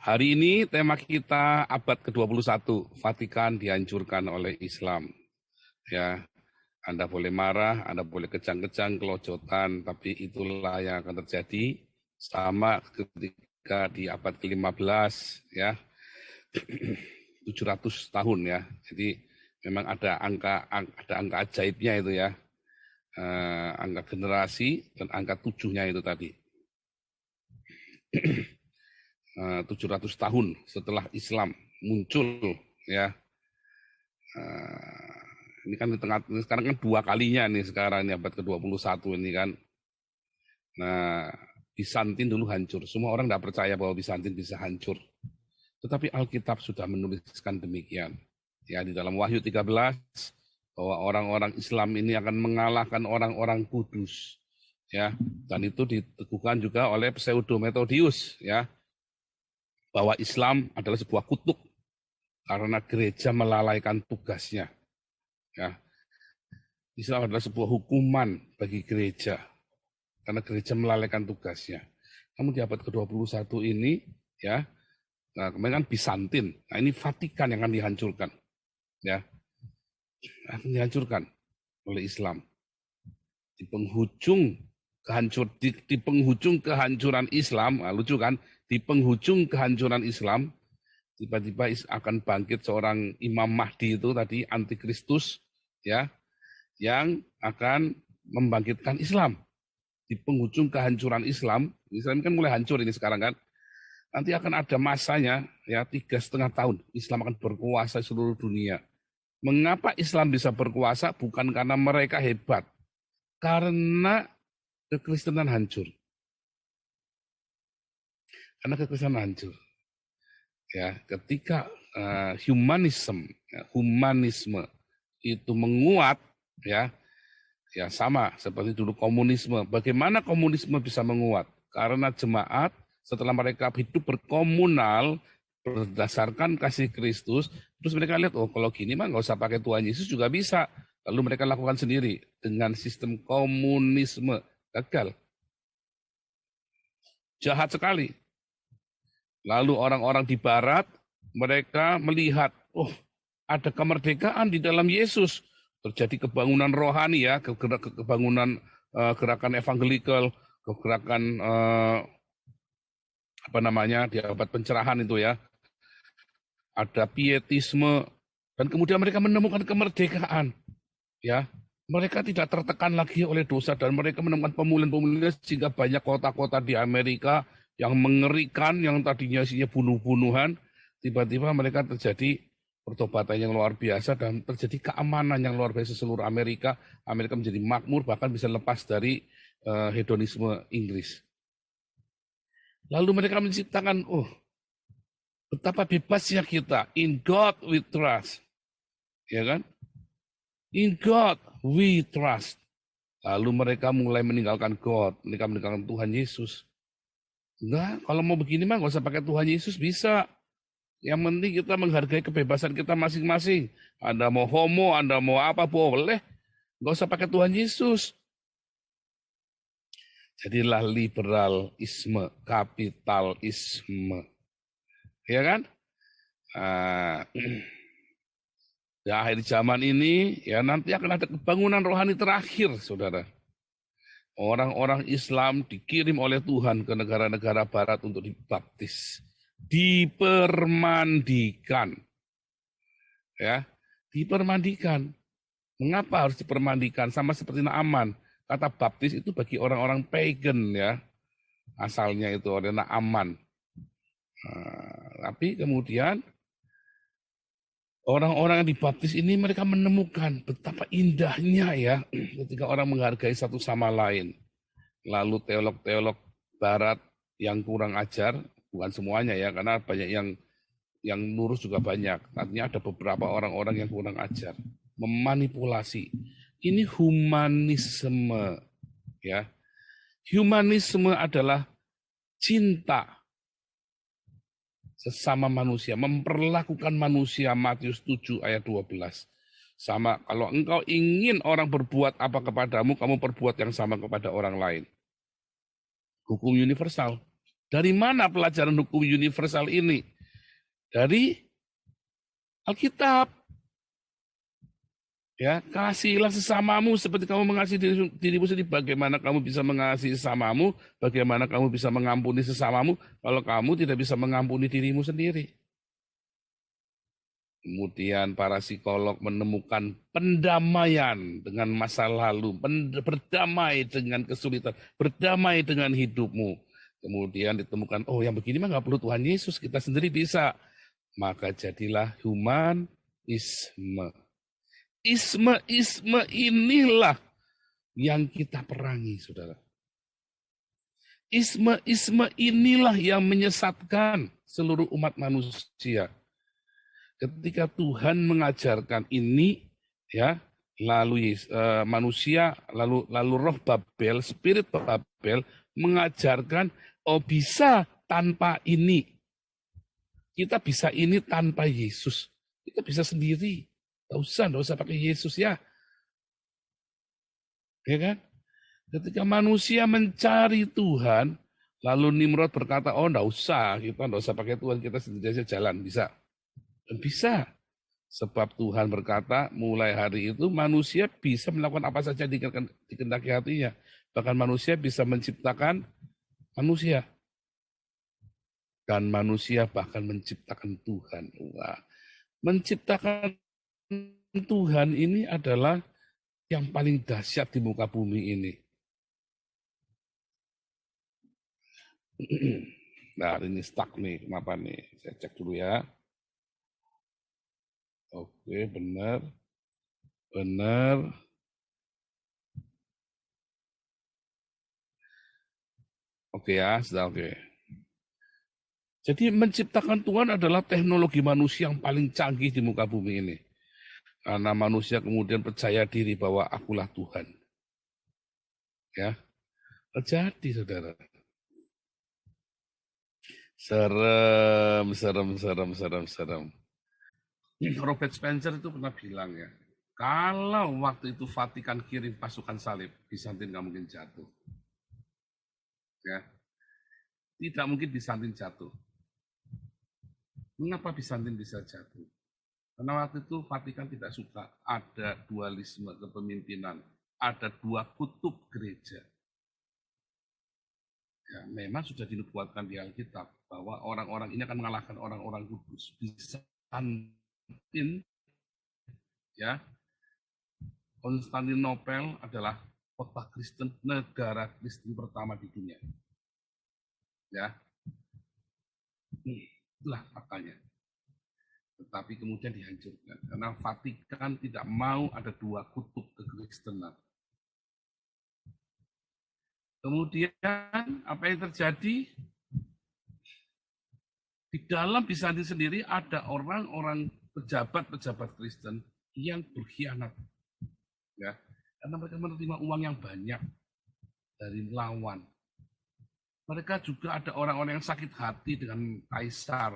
Hari ini tema kita abad ke-21, Vatikan dihancurkan oleh Islam. Ya, Anda boleh marah, Anda boleh kejang-kejang, kelojotan, tapi itulah yang akan terjadi sama ketika di abad ke-15 ya. 700 tahun ya. Jadi memang ada angka ajaibnya itu ya. Angka generasi dan angka 7-nya itu tadi. 700 tahun setelah Islam muncul ya. Ini kan di tengah, sekarang kan 2 kalinya nih sekarang ini abad ke-21 ini kan. Nah, Bizantin dulu hancur. Semua orang tidak percaya bahwa Bizantin bisa hancur. Tetapi Alkitab sudah menuliskan demikian. Ya, di dalam Wahyu 13 bahwa orang-orang Islam ini akan mengalahkan orang-orang Kudus. Ya, dan itu diteguhkan juga oleh Pseudo Methodius ya. Bahwa Islam adalah sebuah kutuk karena gereja melalaikan tugasnya. Ya. Islam adalah sebuah hukuman bagi gereja karena gereja melalaikan tugasnya. Namun di abad ke-21 ini ya, nah kemarin kan Bizantin. Nah ini Vatikan yang akan dihancurkan. Ya. Akan dihancurkan oleh Islam. Di penghujung kehancuran Islam, nah, lucu kan? Di penghujung kehancuran Islam, tiba-tiba akan bangkit seorang Imam Mahdi itu tadi, antikristus, ya, yang akan membangkitkan Islam. Di penghujung kehancuran Islam kan mulai hancur ini sekarang kan, nanti akan ada masanya, ya 3,5 tahun, Islam akan berkuasa di seluruh dunia. Mengapa Islam bisa berkuasa? Bukan karena mereka hebat, karena kekristenan hancur. Karena kekristenan hancur. Ya, ketika humanisme itu menguat, ya sama seperti dulu komunisme. Bagaimana komunisme bisa menguat? Karena jemaat setelah mereka hidup berkomunal berdasarkan kasih Kristus, terus mereka lihat, oh kalau gini mah nggak usah pakai Tuhan Yesus juga bisa. Lalu mereka lakukan sendiri dengan sistem komunisme. Gagal. Jahat sekali. Lalu orang-orang di barat, mereka melihat, oh ada kemerdekaan di dalam Yesus. Terjadi kebangunan rohani ya, kebangunan gerakan evangelikal, gerakan di abad pencerahan itu ya. Ada pietisme, dan kemudian mereka menemukan kemerdekaan. Ya, mereka tidak tertekan lagi oleh dosa, dan mereka menemukan pemulihan-pemulihan sehingga banyak kota-kota di Amerika yang mengerikan, yang tadinya isinya bunuh-bunuhan, tiba-tiba mereka terjadi pertobatan yang luar biasa dan terjadi keamanan yang luar biasa seluruh Amerika. Amerika menjadi makmur, bahkan bisa lepas dari hedonisme Inggris. Lalu mereka menciptakan, betapa bebasnya kita. In God we trust. Ya kan? In God we trust. Lalu mereka mulai meninggalkan God, mereka meninggalkan Tuhan Yesus. Enggak, kalau mau begini mah nggak usah pakai Tuhan Yesus, bisa. Yang penting kita menghargai kebebasan kita masing-masing. Anda mau homo, Anda mau apa, boleh. Nggak usah pakai Tuhan Yesus. Jadilah liberalisme, kapitalisme. Ya kan? Di akhir zaman ini, ya nanti akan ada kebangunan rohani terakhir, saudara. Orang-orang Islam dikirim oleh Tuhan ke negara-negara barat untuk dibaptis. Dipermandikan. Ya, dipermandikan. Mengapa harus dipermandikan? Sama seperti Naaman. Kata baptis itu bagi orang-orang pagan ya. Asalnya itu oleh Naaman. Tapi kemudian orang-orang yang dibaptis ini mereka menemukan betapa indahnya ya ketika orang menghargai satu sama lain. Lalu teolog-teolog barat yang kurang ajar, bukan semuanya ya, karena banyak yang lurus juga banyak. Artinya ada beberapa orang-orang yang kurang ajar, memanipulasi. Ini humanisme ya. Humanisme adalah cinta sesama manusia, memperlakukan manusia, Matius 7 ayat 12. Sama, kalau engkau ingin orang berbuat apa kepadamu, kamu perbuat yang sama kepada orang lain. Hukum universal. Dari mana pelajaran hukum universal ini? Dari Alkitab. Ya, kasihilah sesamamu seperti kamu mengasihi dirimu sendiri. Bagaimana kamu bisa mengasihi sesamamu? Bagaimana kamu bisa mengampuni sesamamu kalau kamu tidak bisa mengampuni dirimu sendiri? Kemudian para psikolog menemukan pendamaian dengan masa lalu, berdamai dengan kesulitan, berdamai dengan hidupmu. Kemudian ditemukan, oh yang begini mah nggak perlu Tuhan Yesus, kita sendiri bisa. Maka jadilah humanisme. Isme inilah yang kita perangi, saudara. Isme inilah yang menyesatkan seluruh umat manusia. Ketika Tuhan mengajarkan ini, ya, lalu manusia, lalu roh Babel, spirit Babel mengajarkan, oh bisa tanpa ini. Kita bisa ini tanpa Yesus. Kita bisa sendiri. Nggak usah pakai Yesus ya. Ya kan? Ketika manusia mencari Tuhan, lalu Nimrod berkata, oh nggak usah, kita nggak usah pakai Tuhan, kita sendiri aja jalan, bisa. Dan bisa. Sebab Tuhan berkata, mulai hari itu manusia bisa melakukan apa saja dikehendaki hatinya. Bahkan manusia bisa menciptakan manusia. Dan manusia bahkan menciptakan Tuhan. Wah. Menciptakan Tuhan ini adalah yang paling dahsyat di muka bumi ini. Nah, ini stuck nih, kenapa nih? Saya cek dulu ya. Oke, benar. Benar. Oke ya, sudah oke. Jadi menciptakan Tuhan adalah teknologi manusia yang paling canggih di muka bumi ini. Karena manusia kemudian percaya diri bahwa akulah Tuhan. Ya, terjadi saudara. Serem. Robert Spencer itu pernah bilang ya, kalau waktu itu Vatikan kirim pasukan salib, Bizantin nggak mungkin jatuh. Ya, tidak mungkin Bizantin jatuh. Mengapa Bizantin bisa jatuh? Karena waktu itu Vatikan tidak suka ada dualisme kepemimpinan, ada dua kutub gereja. Ya, memang sudah dinubuatkan di Alkitab bahwa orang-orang ini akan mengalahkan orang-orang kudus. Bizantin, ya, Konstantinopel adalah kota Kristen, negara Kristen pertama di dunia. Ya, itulah faktanya. Tetapi kemudian dihancurkan karena Vatikan tidak mau ada dua kutub kekristenan. Kemudian apa yang terjadi? Di dalam Bizantin sendiri ada orang-orang pejabat-pejabat Kristen yang berkhianat. Ya, karena mereka menerima uang yang banyak dari lawan. Mereka juga ada orang-orang yang sakit hati dengan kaisar.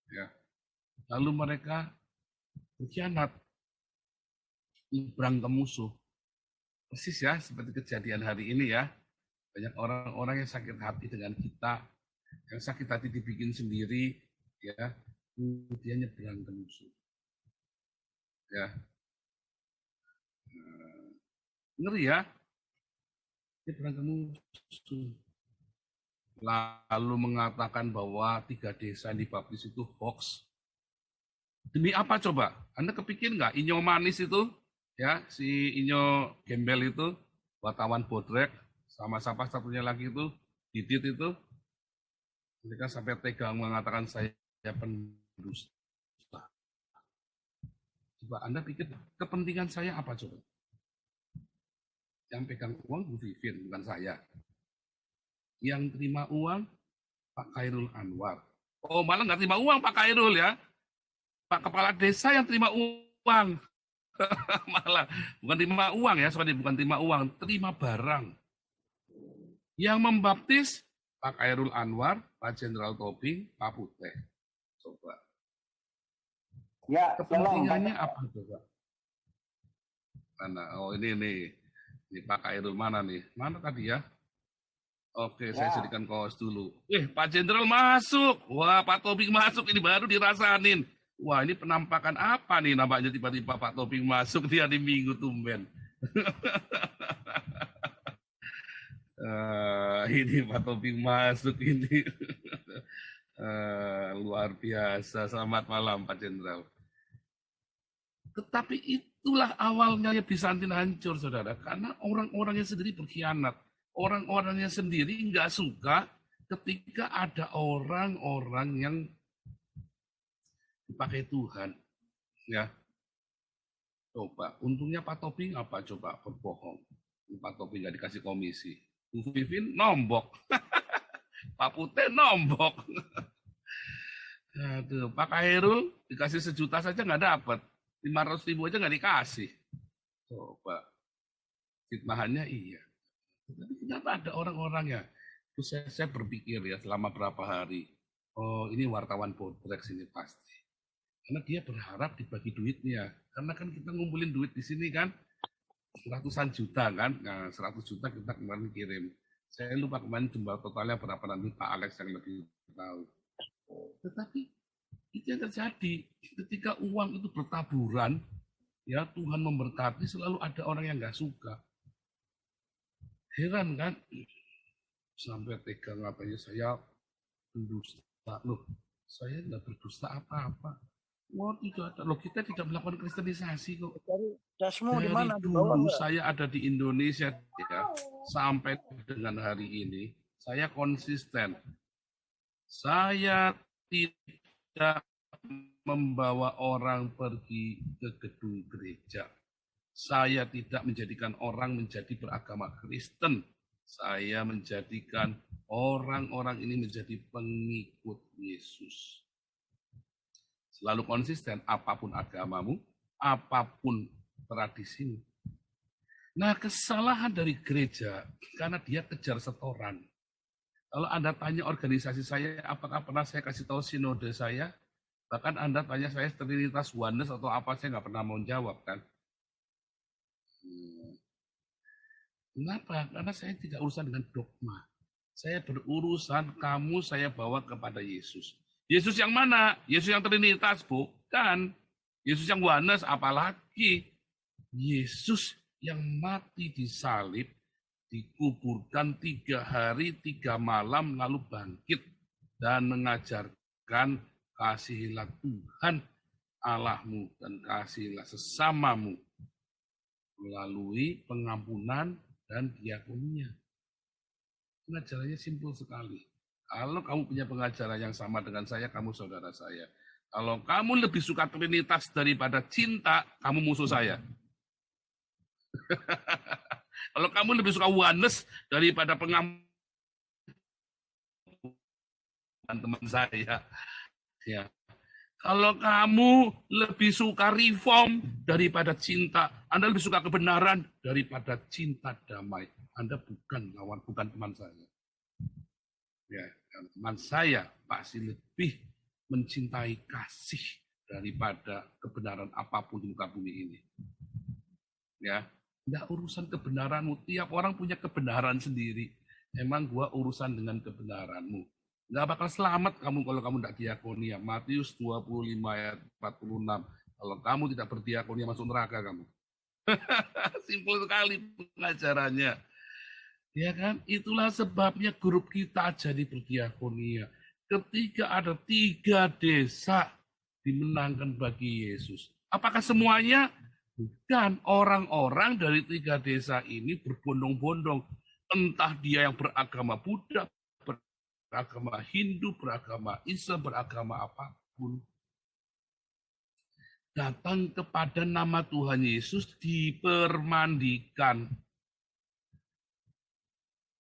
Ya. Lalu mereka berkhianat, nyebrang ke musuh. Persis ya, seperti kejadian hari ini ya. Banyak orang-orang yang sakit hati dengan kita, yang sakit hati dibikin sendiri, ya, kemudian nyebrang ke musuh. Ya. Ngeri ya, nyebrang ke musuh. Lalu mengatakan bahwa 3 desa yang dibaptis itu hoax. Demi apa coba? Anda kepikir nggak Inyo Manis itu, ya si Inyo Gembel itu, wartawan bodrek, sama siapa satunya lagi itu, Didit itu, mereka sampai tega mengatakan saya pendusta. Coba Anda pikir kepentingan saya apa coba? Yang pegang uang Bu Vivin, bukan saya. Yang terima uang Pak Khairul Anwar. Oh malah nggak terima uang Pak Khairul ya. Pak Kepala Desa yang terima uang. Malah bukan terima uang ya, sorry, bukan terima uang, terima barang. Yang membaptis Pak Khairul Anwar, Pak Jenderal Tobing, Pak Putih. Coba. Ya, kepentingannya apa coba? Mana? Oh ini Pak Khairul mana nih? Mana tadi ya? Oke, saya Ya, jadikan kaos dulu. Pak Jenderal masuk. Wah, Pak Tobing masuk. Ini baru dirasain. Wah, ini penampakan apa nih nampaknya tiba-tiba Pak Tobing masuk di hari Minggu tumben. Ini Pak Tobing masuk ini. Luar biasa. Selamat malam Pak Jenderal. Tetapi itulah awalnya Bizantin hancur, saudara. Karena orang-orangnya sendiri berkhianat. Orang-orangnya sendiri nggak suka ketika ada orang-orang yang dipakai Tuhan. Ya, coba. Untungnya Pak Toping apa? Coba berbohong. Pak Toping nggak dikasih komisi. Bu Vivin nombok. Pak Pute nombok. Aduh, Pak Khairul dikasih 1 juta saja nggak dapat. 500.000 aja nggak dikasih. Coba. Fitnahannya iya. Tapi kenapa ada orang-orang ya? Terus saya berpikir ya selama berapa hari. Oh, ini wartawan Podrex ini pasti. Karena dia berharap dibagi duitnya. Karena kan kita ngumpulin duit di sini kan ratusan juta kan. Nah, 100 juta kita kemarin kirim. Saya lupa kemarin jumlah totalnya berapa, nanti Pak Alex yang lebih tahu. Tetapi itu yang terjadi ketika uang itu bertaburan, ya Tuhan memberkati, selalu ada orang yang nggak suka. Heran kan? Sampai tega katanya saya berdusta. Loh, saya nggak berdusta apa-apa. Wah, tidak ada. Loh, kita tidak melakukan kristenisasi kok. dasmu di Dari mana? Di bawah dulu nggak? saya ada di Indonesia ya, sampai dengan hari ini saya konsisten. Saya tidak membawa orang pergi ke gedung gereja. Saya tidak menjadikan orang menjadi beragama Kristen. Saya menjadikan orang-orang ini menjadi pengikut Yesus. Selalu konsisten, apapun agamamu, apapun tradisimu. Nah, kesalahan dari gereja, karena dia kejar setoran. Kalau Anda tanya organisasi saya, apakah pernah saya kasih tahu sinode saya? Bahkan Anda tanya saya Trinitas Oneness atau apa, saya nggak pernah mau jawab kan. Kenapa? Karena saya tidak urusan dengan dogma. Saya berurusan kamu saya bawa kepada Yesus. Yesus yang mana? Yesus yang Trinitas? Bukan. Yesus yang Oneness apalagi? Yesus yang mati di salib, dikuburkan 3 hari 3 malam lalu bangkit dan mengajarkan kasihilah Tuhan Allahmu dan kasihilah sesamamu melalui pengampunan dan diakonia. Pengajarannya simpel sekali. Kalau kamu punya pengajaran yang sama dengan saya, kamu saudara saya. Kalau kamu lebih suka Trinitas daripada cinta, kamu musuh saya. Kalau kamu lebih suka oneness daripada pengampunan, teman saya, ya. Kalau kamu lebih suka reform daripada cinta, Anda lebih suka kebenaran daripada cinta damai, Anda bukan lawan, bukan teman saya. Ya, teman saya pasti lebih mencintai kasih daripada kebenaran apapun di muka bumi ini. Ya, nggak urusan kebenaranmu. Tiap orang punya kebenaran sendiri. Emang gua urusan dengan kebenaranmu. Nggak bakal selamat kamu kalau kamu tidak diakonia. Matius 25 ayat 46. Kalau kamu tidak berdiakonia masuk neraka kamu. Simpel sekali pengajarannya. Ya kan? Itulah sebabnya grup kita jadi berdiakonia. Ketika ada 3 desa dimenangkan bagi Yesus. Apakah semuanya? Bukan. Orang-orang dari 3 desa ini berbondong-bondong. Entah dia yang beragama Buddha, beragama Hindu, beragama Islam, beragama apapun. Datang kepada nama Tuhan Yesus dipermandikan.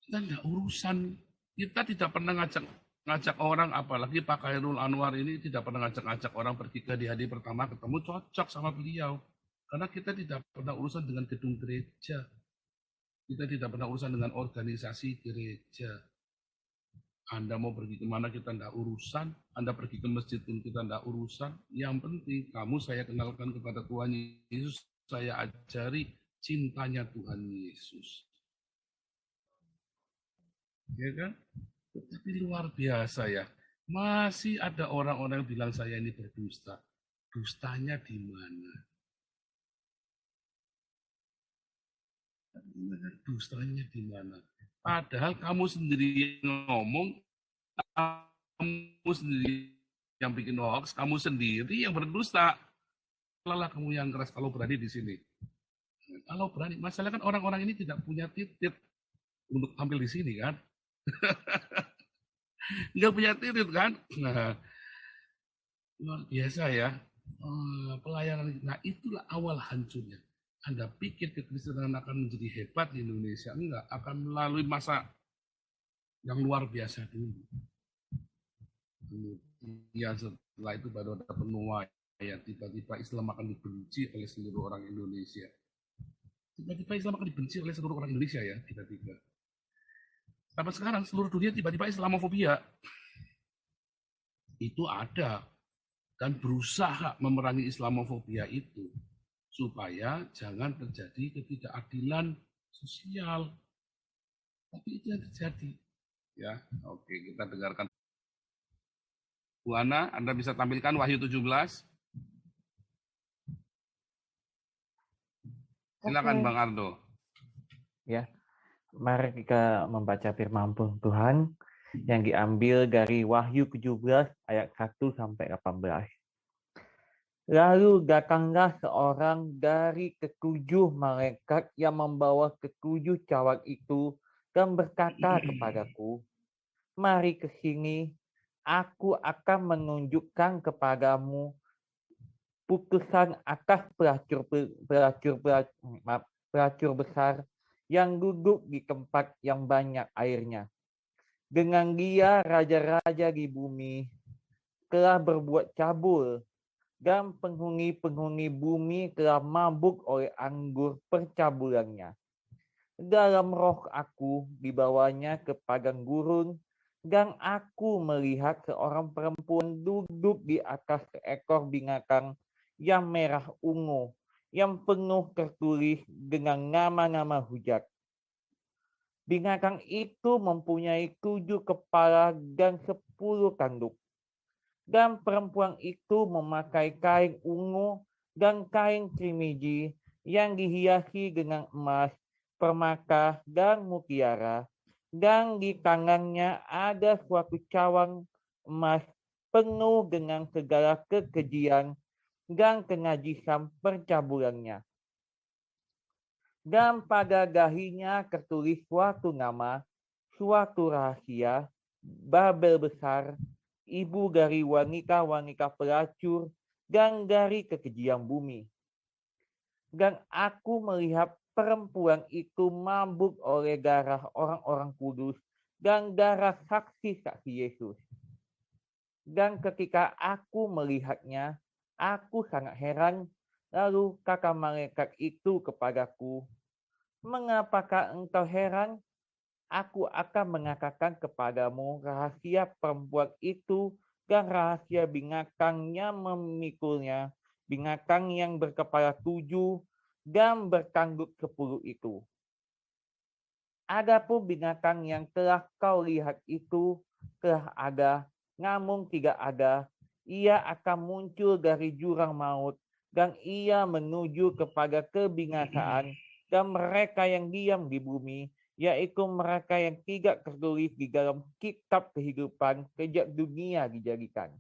Kita nggak urusan. Kita tidak pernah ngajak orang, apalagi Pak Khairul Anwar ini tidak pernah ngajak orang pergi ke hari pertama ketemu cocok sama beliau. Karena kita tidak pernah urusan dengan gedung gereja. Kita tidak pernah urusan dengan organisasi gereja. Anda mau pergi kemana kita tidak urusan. Anda pergi ke masjid pun kita tidak urusan. Yang penting kamu saya kenalkan kepada Tuhan Yesus. Saya ajari cintanya Tuhan Yesus. ya kan? Tetapi luar biasa ya. Masih ada orang-orang yang bilang saya ini berdusta. Dustanya di mana? Dustanya di mana? Padahal kamu sendiri yang ngomong, kamu sendiri yang bikin hoax, kamu sendiri yang berdusta. Lelah kamu yang keras kalau berani di sini. Kalau berani, masalah kan orang-orang ini tidak punya titik untuk tampil di sini kan. Nggak punya titik kan. Nah, luar biasa ya. Pelayanan. Nah, itulah awal hancurnya. Anda pikir kekristenan akan menjadi hebat di Indonesia? Enggak, akan melalui masa yang luar biasa dulu. Kemudian setelah itu baru ada penuaian. Tiba-tiba Islam akan dibenci oleh seluruh orang Indonesia. Tiba-tiba Islam akan dibenci oleh seluruh orang Indonesia ya, tiba-tiba. Sampai sekarang seluruh dunia tiba-tiba Islamofobia. Itu ada. Dan berusaha memerangi Islamofobia itu. Supaya jangan terjadi ketidakadilan sosial. Tapi itu yang terjadi. Ya, oke, kita dengarkan. Bu Ana, Anda bisa tampilkan Wahyu 17. Silakan Bang Ardo. Ya, mari kita membaca firman Tuhan yang diambil dari Wahyu 17 ayat 1 sampai 18. Lalu datanglah seorang dari ketujuh malaikat yang membawa ketujuh cawat itu dan berkata kepadaku, "Mari ke sini, aku akan menunjukkan kepadamu putusan atas pelacur besar yang duduk di tempat yang banyak airnya. Dengan dia raja-raja di bumi telah berbuat cabul, dan penghuni-penghuni bumi telah mabuk oleh anggur percabulannya. Dalam roh aku dibawanya ke padang gurun, dan aku melihat seorang perempuan duduk di atas seekor binatang yang merah ungu, yang penuh tertulis dengan nama-nama hujat. Binatang itu mempunyai 7 kepala dan 10 tanduk. Dan perempuan itu memakai kain ungu dan kain trimiji yang dihiasi dengan emas, permata, dan mutiara. Dan di tangannya ada suatu cawang emas penuh dengan segala kekejian dan kenajisan percabulannya. Dan pada dahinya tertulis suatu nama, suatu rahasia, Babel besar, ibu dari wanita-wanita pelacur, dan dari kekejian bumi. Dan aku melihat perempuan itu mabuk oleh darah orang-orang kudus dan darah saksi-saksi Yesus. Dan ketika aku melihatnya, aku sangat heran. Lalu kata malaikat itu kepadaku, "Mengapakah engkau heran? Aku akan mengatakan kepadamu rahasia perempuan itu dan rahasia binatang yang memikulnya, binatang yang berkepala 7 dan bertanduk 10 itu. Adapun binatang yang telah kau lihat itu telah ada, namun tidak ada. Ia akan muncul dari jurang maut, dan ia menuju kepada kebinasaan, dan mereka yang diam di bumi, yaitu mereka yang tidak tertulis di dalam kitab kehidupan sejak dunia dijadikan,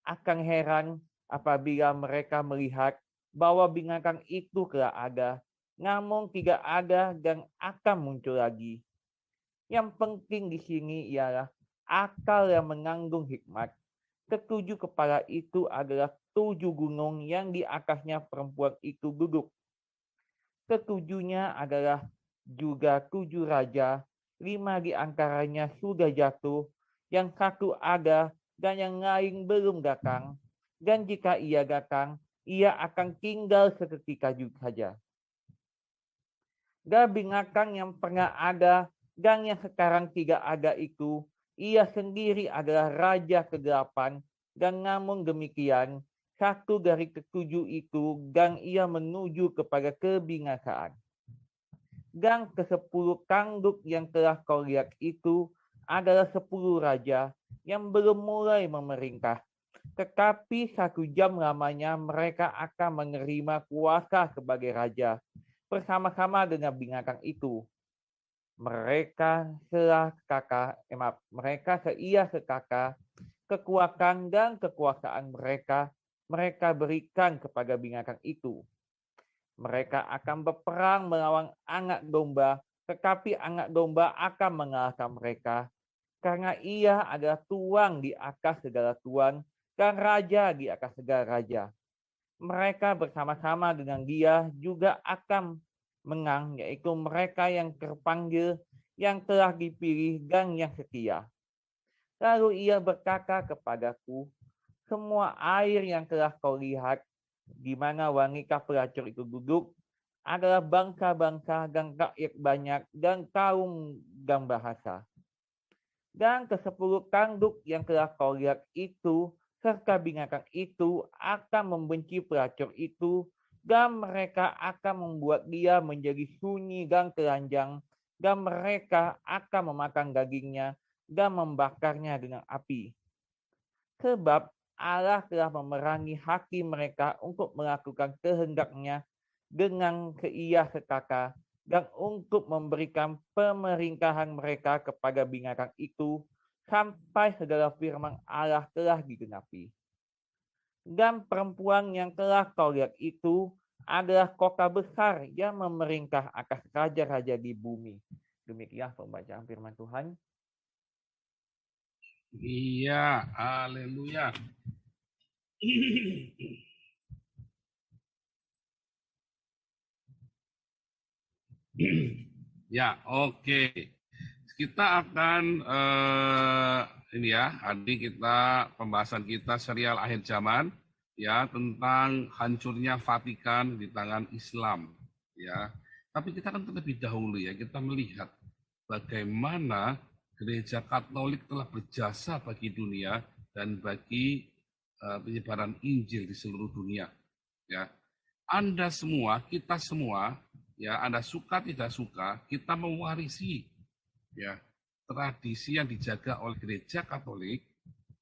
akan heran apabila mereka melihat bahwa binatang itu telah ada, namun tidak ada dan akan muncul lagi. Yang penting di sini ialah akal yang mengandung hikmat. Ketujuh kepala itu adalah 7 gunung yang di atasnya perempuan itu duduk. Ketujuhnya adalah juga 7 raja, 5 di antaranya sudah jatuh, yang satu ada dan yang lain belum datang. Dan jika ia datang, ia akan tinggal seketika saja. Dan binatang yang pernah ada dan yang sekarang tidak ada itu, ia sendiri adalah raja ke-8, dan namun demikian, satu dari ketujuh itu, dan ia menuju kepada kebinasaan. Dan ke-10 tanduk yang telah kau lihat itu adalah 10 raja yang belum mulai memerintah. Tetapi 1 jam lamanya mereka akan menerima kuasa sebagai raja bersama-sama dengan binatang itu. Mereka seia sekaka kekuatan dan kekuasaan mereka berikan kepada binatang itu. Mereka akan berperang melawan anak domba, tetapi anak domba akan mengalahkan mereka, karena ia adalah tuan di atas segala tuan dan raja di atas segala raja. Mereka bersama-sama dengan dia juga akan menang, yaitu mereka yang terpanggil, yang telah dipilih, dan yang setia. Lalu ia berkata kepadaku, semua air yang telah kau lihat, di mana wanita pelacur itu duduk, adalah bangsa-bangsa dan rakyat banyak dan kaum dan bahasa. Dan ke-10 tanduk yang telah kau lihat itu, serta binatang itu akan membenci pelacur itu, dan mereka akan membuat dia menjadi sunyi dan telanjang, dan mereka akan memakan dagingnya dan membakarnya dengan api. Sebab Allah telah memerangi hati mereka untuk melakukan kehendaknya dengan seia sekaka, dan untuk memberikan pemerintahan mereka kepada binatang itu, sampai segala firman Allah telah digenapi. Dan perempuan yang telah kau lihat itu adalah kota besar yang memerintah atas raja-raja di bumi. Demikian pembacaan firman Tuhan. Iya, haleluya. Ya, oke. Kita akan ini ya, hari kita pembahasan kita serial akhir zaman ya tentang hancurnya Vatikan di tangan Islam ya. Tapi kita kan terlebih dahulu ya kita melihat bagaimana Gereja Katolik telah berjasa bagi dunia dan bagi penyebaran Injil di seluruh dunia ya. Anda semua, kita semua ya, Anda suka tidak suka, kita mewarisi ya tradisi yang dijaga oleh Gereja Katolik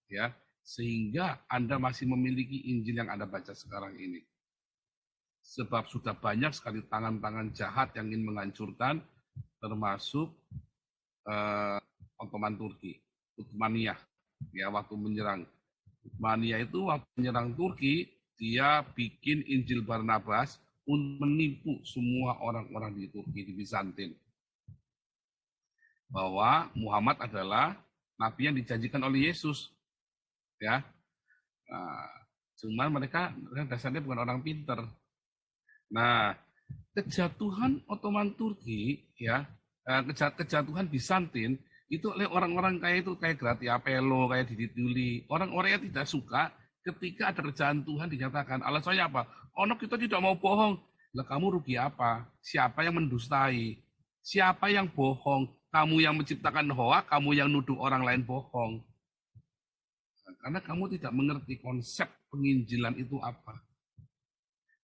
ya, sehingga Anda masih memiliki Injil yang Anda baca sekarang ini. Sebab sudah banyak sekali tangan-tangan jahat yang ingin menghancurkan, termasuk Ottoman Turki, Uthmaniyah ya, waktu menyerang. Uthmaniyah itu waktu menyerang Turki, dia bikin Injil Barnabas untuk menipu semua orang-orang di Turki, di Bizantin, bahwa Muhammad adalah nabi yang dijanjikan oleh Yesus ya. Nah, cuman mereka dasarnya bukan orang pinter. Nah, kejatuhan Ottoman Turki ya, kejatuhan Bizantin itu oleh orang-orang kayak itu, kayak Gratiapello, kayak Didi Tuli, orang-orang yang tidak suka ketika ada kerajaan Tuhan dinyatakan. Alasannya apa? Oh, kita tidak mau bohong. Lah kamu rugi apa? Siapa yang mendustai? Siapa yang bohong? Kamu yang menciptakan hoak, kamu yang nuduh orang lain bohong. Karena kamu tidak mengerti konsep penginjilan itu apa.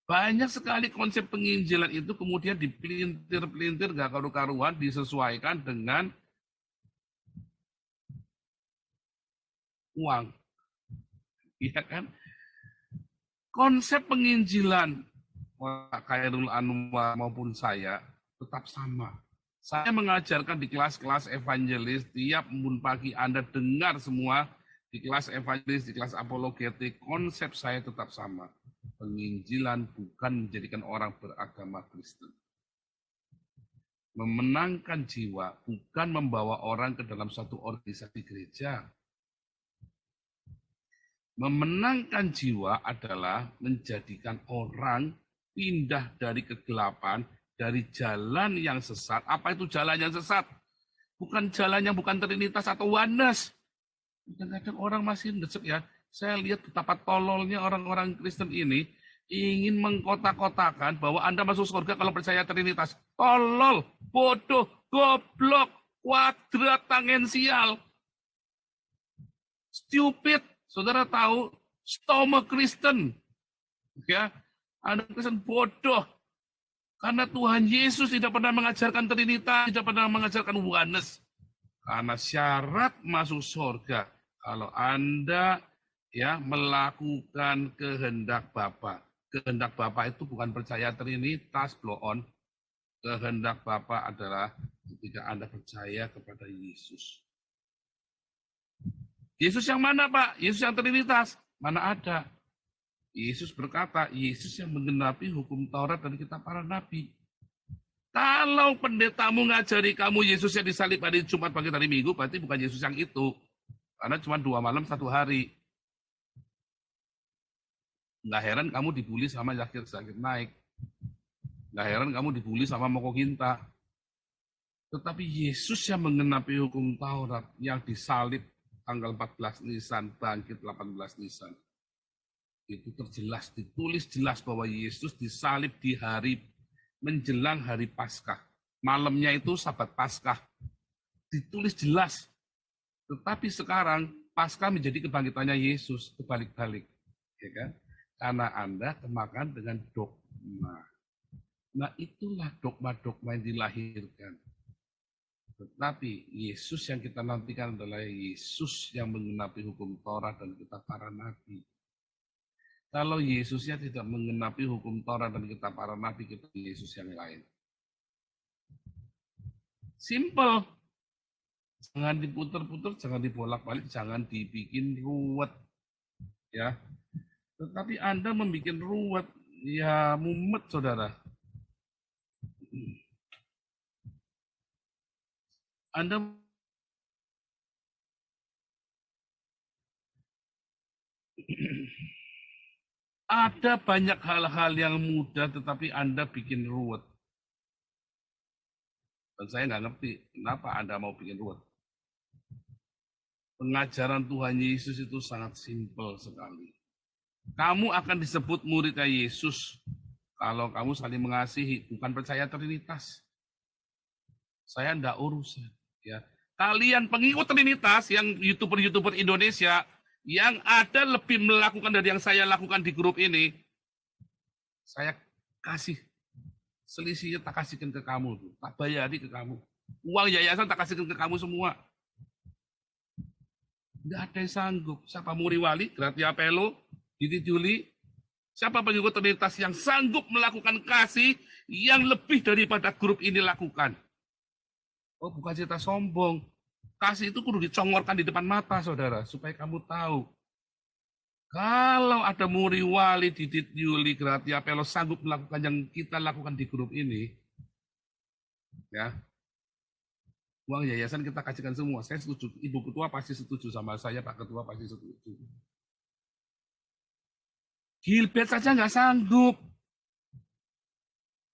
Banyak sekali konsep penginjilan itu kemudian dipelintir-pelintir gak karu-karuan, disesuaikan dengan uang. Iya kan? Konsep penginjilan Pak Khairul Anwar maupun saya tetap sama. Saya mengajarkan di kelas-kelas evangelis, tiap embun pagi Anda dengar semua di kelas evangelis, di kelas apologetik, konsep saya tetap sama. Penginjilan bukan menjadikan orang beragama Kristen. Memenangkan jiwa bukan membawa orang ke dalam satu organisasi gereja. Memenangkan jiwa adalah menjadikan orang pindah dari kegelapan, dari jalan yang sesat. Apa itu jalan yang sesat? Bukan jalan yang bukan Trinitas atau oneness. Kadang-kadang orang masih ndesek ya. Saya lihat betapa tololnya orang-orang Kristen ini ingin mengkotak-kotakan bahwa Anda masuk surga kalau percaya Trinitas. Tolol, bodoh, goblok, kuadrat, tangensial. Stupid. Saudara tahu, stoma Kristen. Ya, Anda Kristen bodoh. Karena Tuhan Yesus tidak pernah mengajarkan Trinitas, tidak pernah mengajarkan oneness. Karena syarat masuk surga, kalau Anda ya melakukan kehendak Bapa. Kehendak Bapa itu bukan percaya Trinitas, blow on. Kehendak Bapa adalah ketika Anda percaya kepada Yesus. Yesus yang mana, Pak? Yesus yang Trinitas? Mana ada? Yesus berkata, Yesus yang menggenapi hukum Taurat dan kitab para nabi. Kalau pendetamu ngajari kamu Yesus yang disalib hari Jumat pagi hari Minggu, berarti bukan Yesus yang itu. Karena cuma 2 malam 1 hari. Nggak heran kamu dibully sama Zakir Naik. Nggak heran kamu dibully sama Moko Ginta. Tetapi Yesus yang menggenapi hukum Taurat, yang disalib tanggal 14 Nisan, bangkit 18 Nisan. Itu terjelas, ditulis jelas bahwa Yesus disalib di hari menjelang hari Paskah. Malamnya itu Sabat Paskah. Ditulis jelas. Tetapi sekarang Paskah menjadi kebangkitannya Yesus, kebalik-balik. Ya kan? Karena Anda kemakan dengan dogma. Nah, itulah dogma-dogma yang dilahirkan. Tetapi Yesus yang kita nantikan adalah Yesus yang menggenapi hukum Taurat dan kitab para nabi. Kalau Yesusnya tidak mengenapi hukum Taurat dan kitab para nabi, kita Yesus yang lain. Simple. Jangan diputer-puter, jangan dibolak-balik, jangan dibikin ruwet. Ya. Tetapi Anda membuat ruwet, ya mumet, saudara. Anda ada banyak hal-hal yang mudah, tetapi Anda bikin ruwet. Dan saya nggak ngerti kenapa Anda mau bikin ruwet. Pengajaran Tuhan Yesus itu sangat simpel sekali. Kamu akan disebut muridnya Yesus kalau kamu saling mengasihi, bukan percaya Trinitas. Saya nggak urusan. Ya. Kalian pengikut Trinitas yang YouTuber-YouTuber Indonesia, yang ada lebih melakukan dari yang saya lakukan di grup ini, saya kasih selisihnya, tak kasihkan ke kamu, tak bayari ke kamu. Uang yayasan tak kasihkan ke kamu semua. Tidak ada yang sanggup. Siapa Muri Wali, Gratia Pelo, Didi Juli, siapa pengikut Trinitas yang sanggup melakukan kasih yang lebih daripada grup ini lakukan? Oh, bukan cerita sombong. Kasih itu kudu dicongorkan di depan mata, saudara, supaya kamu tahu. Kalau ada Muri Wali, Didit Yuli, Gratia Pelo sanggup melakukan yang kita lakukan di grup ini, ya, uang yayasan kita kasihkan semua. Saya setuju. Ibu Ketua pasti setuju sama saya, Pak Ketua pasti setuju. Gilbert saja nggak sanggup.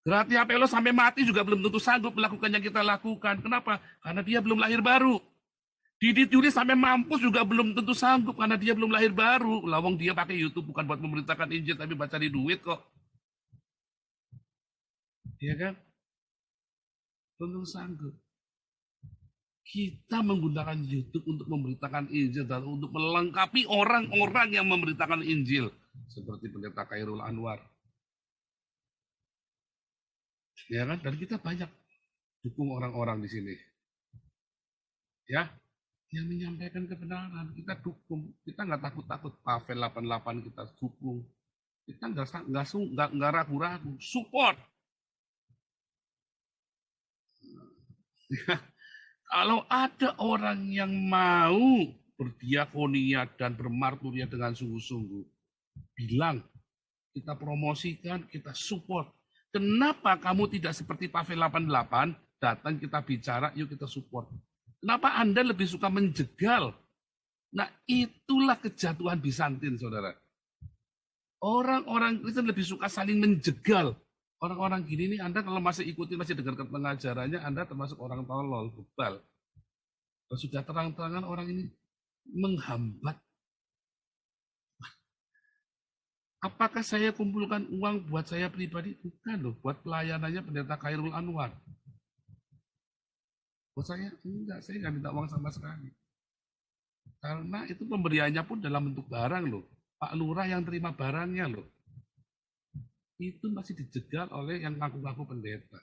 Gratia Pelo sampai mati juga belum tentu sanggup melakukan yang kita lakukan. Kenapa? Karena dia belum lahir baru. Didit Yuli sampai mampus juga belum tentu sanggup karena dia belum lahir baru. Lawang dia pakai YouTube bukan buat memberitakan Injil tapi buat cari duit kok. Iya kan? Belum sanggup. Kita menggunakan YouTube untuk memberitakan Injil dan untuk melengkapi orang-orang yang memberitakan Injil. Seperti Pendeta Khairul Anwar. Ya kan? Dan kita banyak dukung orang-orang di sini. Ya, yang menyampaikan kebenaran kita dukung, kita nggak takut-takut. Pavel 88 kita dukung, kita nggak ragu-ragu, support. Kalau ada orang yang mau berdiakonia dan bermarturia dengan sungguh-sungguh, bilang, kita promosikan, kita support. Kenapa kamu tidak seperti Pavel 88, datang kita bicara, yuk kita support. Kenapa Anda lebih suka menjegal? Nah, itulah kejatuhan Bizantin, saudara. Orang-orang Kristen lebih suka saling menjegal. Orang-orang gini nih, Anda kalau masih ikuti, masih dengarkan pengajarannya, Anda termasuk orang tolol, bebal. Kalau sudah terang-terangan orang ini menghambat. Apakah saya kumpulkan uang buat saya pribadi? Bukan loh, buat pelayanannya Pendeta Khairul Anwar. Buat saya, enggak, saya nggak minta uang sama sekali. Karena itu pemberiannya pun dalam bentuk barang loh. Pak Lurah yang terima barangnya loh. itu masih dijegal oleh yang ngaku-ngaku pendeta.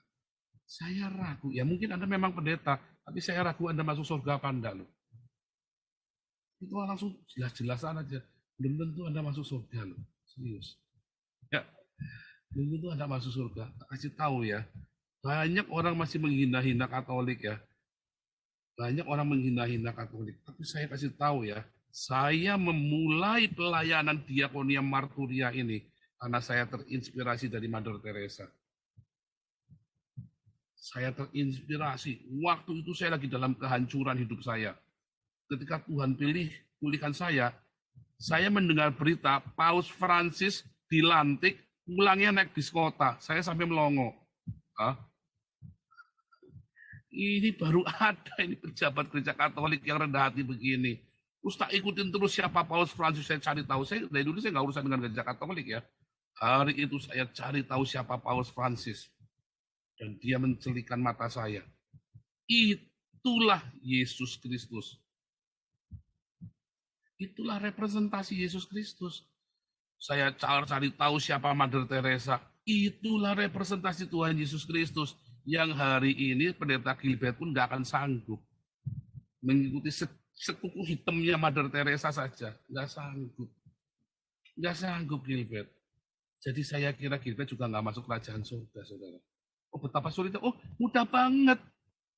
Saya ragu, ya mungkin Anda memang pendeta, tapi saya ragu Anda masuk surga apa enggak loh. Itu langsung jelas-jelasan aja. Belum tentu Anda masuk surga loh, serius. Ya, belum tentu Anda masuk surga. Kasih tahu ya, banyak orang masih menghina-hina Katolik ya. Banyak orang menghina-hina Katolik. Tapi saya kasih tahu ya, saya memulai pelayanan diakonia marturia ini karena saya terinspirasi dari Mother Teresa. Saya terinspirasi. Waktu itu saya lagi dalam kehancuran hidup saya. Ketika Tuhan pulihkan saya mendengar berita Paus Francis dilantik, pulangnya naik bis kota. Saya sampai melongo. Hah? Ini baru ada ini pejabat gereja Katolik yang rendah hati begini. Terus tak ikutin terus siapa Paus Francis, saya cari tahu. Saya dari dulu saya nggak urusan dengan gereja Katolik ya. Hari itu saya cari tahu siapa Paus Francis. Dan dia mencelikan mata saya. Itulah Yesus Kristus. Itulah representasi Yesus Kristus. Saya cari tahu siapa Mother Teresa. Itulah representasi Tuhan Yesus Kristus. Yang hari ini pendeta Gilbert pun nggak akan sanggup mengikuti sekuku hitamnya Mother Teresa saja. Nggak sanggup. Nggak sanggup Gilbert. Jadi saya kira Gilbert juga nggak masuk kerajaan surga, saudara. Oh betapa sulitnya. Oh mudah banget.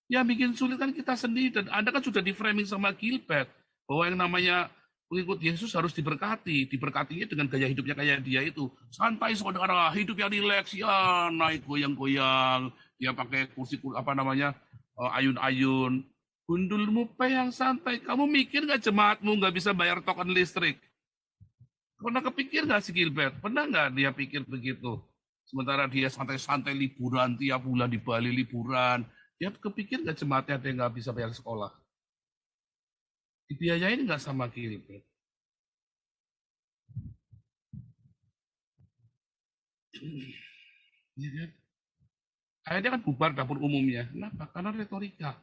Yang bikin sulit kan kita sendiri. Dan Anda kan sudah di framing sama Gilbert. Bahwa yang namanya pengikut Yesus harus diberkati. Diberkatinya dengan gaya hidupnya kayak dia itu. Santai saudara, hidup yang rileks. Ya naik goyang-goyang. Dia pakai kursi ayun-ayun. Gundulmu pe yang santai. Kamu mikir nggak jemaatmu nggak bisa bayar token listrik? Pernah kepikir nggak si Gilbert? Pernah nggak dia pikir begitu? Sementara dia santai-santai liburan tiap bulan di Bali liburan. Dia kepikir nggak jemaatnya dia nggak bisa bayar sekolah? Dibiayain nggak sama Gilbert? Ya kan? Akhirnya kan bubar dapur umumnya. Kenapa? Karena retorika.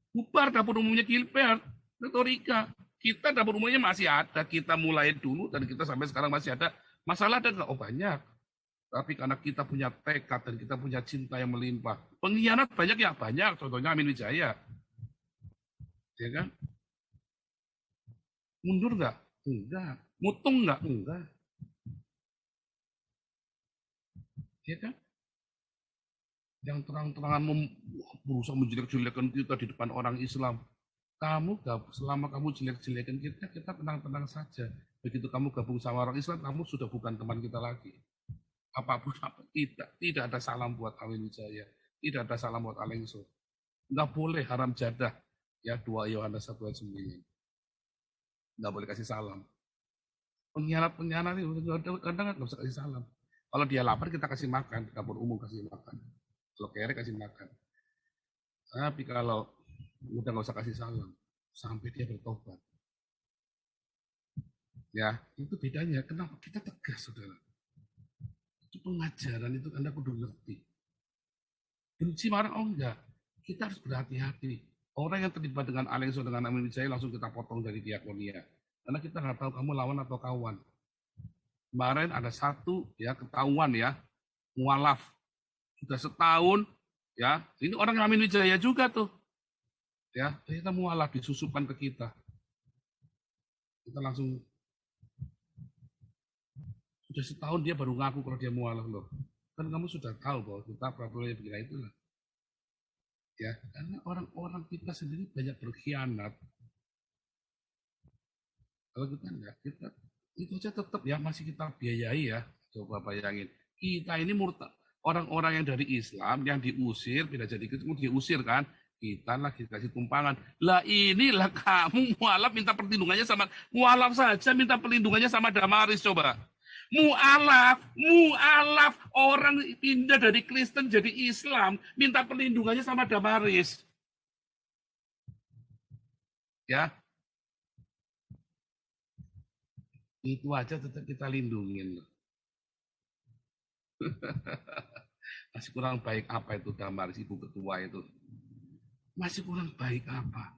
Bubar dapur umumnya Gilbert. Retorika. Kita dapur umumnya masih ada. Kita mulai dulu dan kita sampai sekarang masih ada. Masalah ada nggak? Oh banyak. Tapi karena kita punya tekad dan kita punya cinta yang melimpah. Pengkhianat banyak ya? Banyak. Contohnya Amin Wijaya. Ya kan? Mundur nggak? Enggak. Mutung nggak? Enggak. Ya kan? Yang terang-terangan berusaha menjelek-jelekan kita di depan orang Islam. Selama kamu jelek-jelekan kita, kita tenang-tenang saja. Begitu kamu gabung sama orang Islam, kamu sudah bukan teman kita lagi. Apapun apa kita, tidak ada salam buat Amin Wijaya, tidak ada salam buat Alengso. Nggak boleh haram jadah, ya 2 Yohanes 1 ayat 9. Nggak boleh kasih salam. Pengkhianat itu kadang nggak usah kasih salam. Kalau dia lapar kita kasih makan, dapur umum kasih makan. Kalau kere kasih makan. Tapi kalau udah nggak usah kasih salam sampai dia bertobat. Ya, itu bedanya. Kenapa kita tegas, saudara? Itu pengajaran itu Anda kudu ngerti. Benci marah, oh enggak. Kita harus berhati-hati. Orang yang terlibat dengan Alengso, dengan Amin Wijaya langsung kita potong dari diakonia. Karena kita nggak tahu kamu lawan atau kawan. Kemarin ada satu ya ketahuan ya, mualaf. Sudah setahun, ya ini orang Amin Wijaya juga tuh, ya ternyata mualaf disusupkan ke kita langsung sudah setahun dia baru ngaku kalau dia mualaf loh. Kan kamu sudah tahu bahwa kita problemnya begini itulah, ya karena orang-orang kita sendiri banyak berkhianat. Kalau kita enggak, kita itu aja tetap ya masih kita biayai ya. Coba bayangin, kita ini murtad. Orang-orang yang dari Islam yang diusir, tidak jadi Kristen diusir kan, kita lagi kasih tumpangan. Lah inilah kamu mualaf minta perlindungannya sama mualaf saja minta perlindungannya sama Damaris coba. Mualaf orang pindah dari Kristen jadi Islam minta perlindungannya sama Damaris. Ya. Itu aja tetap kita lindungin. Masih kurang baik apa itu Damaris ibu ketua itu? Masih kurang baik apa?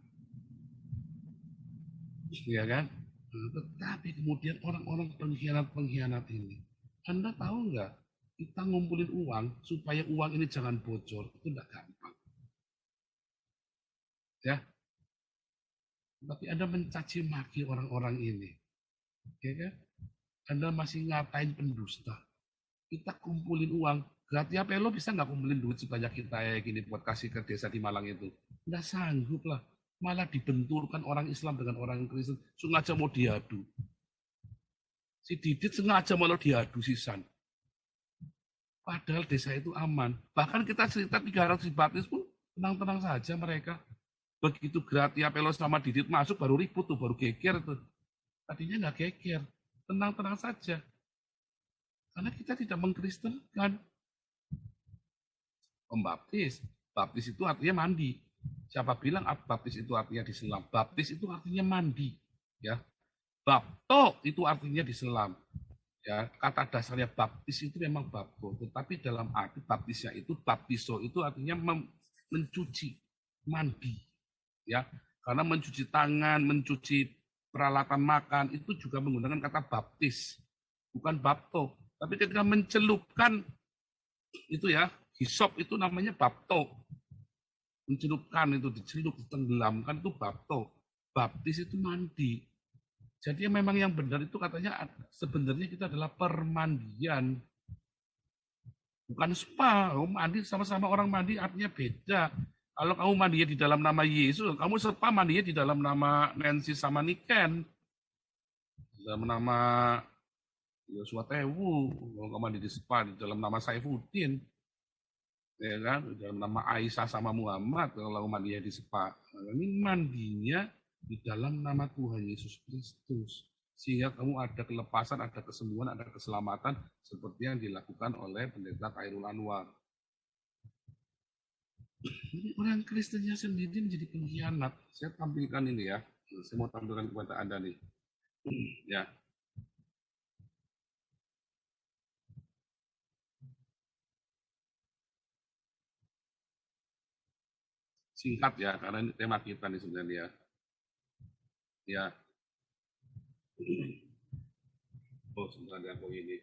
Ya kan? Tetapi kemudian orang-orang pengkhianat ini Anda tahu nggak, kita ngumpulin uang supaya uang ini jangan bocor, itu nggak gampang. Ya, tapi Anda mencaci maki orang-orang ini. Ya kan? Anda masih ngatain pendusta. Kita kumpulin uang. Gratia Pelo bisa nggak kumpulin duit sebanyak kita kayak gini buat kasih ke desa di Malang itu? Nggak sanggup lah. Malah dibenturkan orang Islam dengan orang Kristen. Sengaja mau diadu. Si Didit sengaja malah diadu si San. Padahal desa itu aman. Bahkan kita cerita 300 baptis pun tenang-tenang saja mereka. Begitu Gratia Pelo sama Didit masuk baru ribut tuh, baru geger tuh. Tadinya nggak geger. Tenang-tenang saja. Karena kita tidak mengkristenkan. Pembaptis. Baptis itu artinya mandi. Siapa bilang baptis itu artinya diselam? Baptis itu artinya mandi. Ya, bapto itu artinya diselam. Ya, kata dasarnya baptis itu memang bapto, tetapi dalam arti baptisnya itu baptiso itu artinya mencuci, mandi. Ya, karena mencuci tangan, mencuci peralatan makan itu juga menggunakan kata baptis, bukan bapto. Tapi ketika mencelupkan itu ya, hisop itu namanya bapto. Mencelupkan itu, dicelup, ditenggelamkan itu bapto. Baptis itu mandi. Jadi memang yang benar itu katanya sebenarnya kita adalah permandian. Bukan spa. Kamu mandi sama-sama orang mandi artinya beda. Kalau kamu mandinya di dalam nama Yesus, kamu spa mandinya di dalam nama Nancy sama Niken. Di dalam nama Yosua Tewu. Kalau kamu mandi di spa di dalam nama Saifuddin. Ya kan? Di dalam nama Aisyah sama Muhammad. Kalau mandinya di spa. Ini mandinya di dalam nama Tuhan Yesus Kristus. Sehingga kamu ada kelepasan, ada kesembuhan, ada keselamatan seperti yang dilakukan oleh Pendeta Khairul Anwar. Ini orang Kristennya sendiri menjadi pengkhianat. Saya tampilkan ini ya. Saya mau tampilkan kepada Anda nih. Ya. Singkat ya, karena ini tema kita nih sebenarnya. Ya. Oh, sebenarnya kok ini.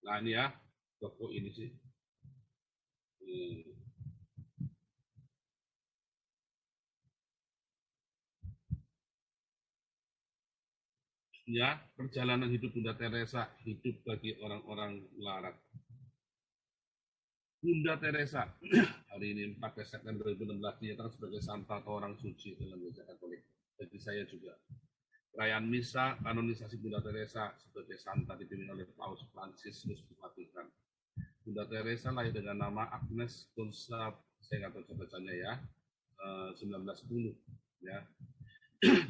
Nah ini ya, kok ini sih. Ya, perjalanan hidup Bunda Teresa, hidup bagi orang-orang melarat. Bunda Teresa, hari ini 14 September 2016 dinyatakan sebagai santa atau orang suci dalam Gereja Katolik. Jadi saya juga. Perayaan Misa, kanonisasi Bunda Teresa sebagai santa dipimpin oleh Paus Fransiskus di Vatikan. Bunda Teresa lahir dengan nama Agnes Consa, saya nggak tahu bacanya ya, 1910 ya,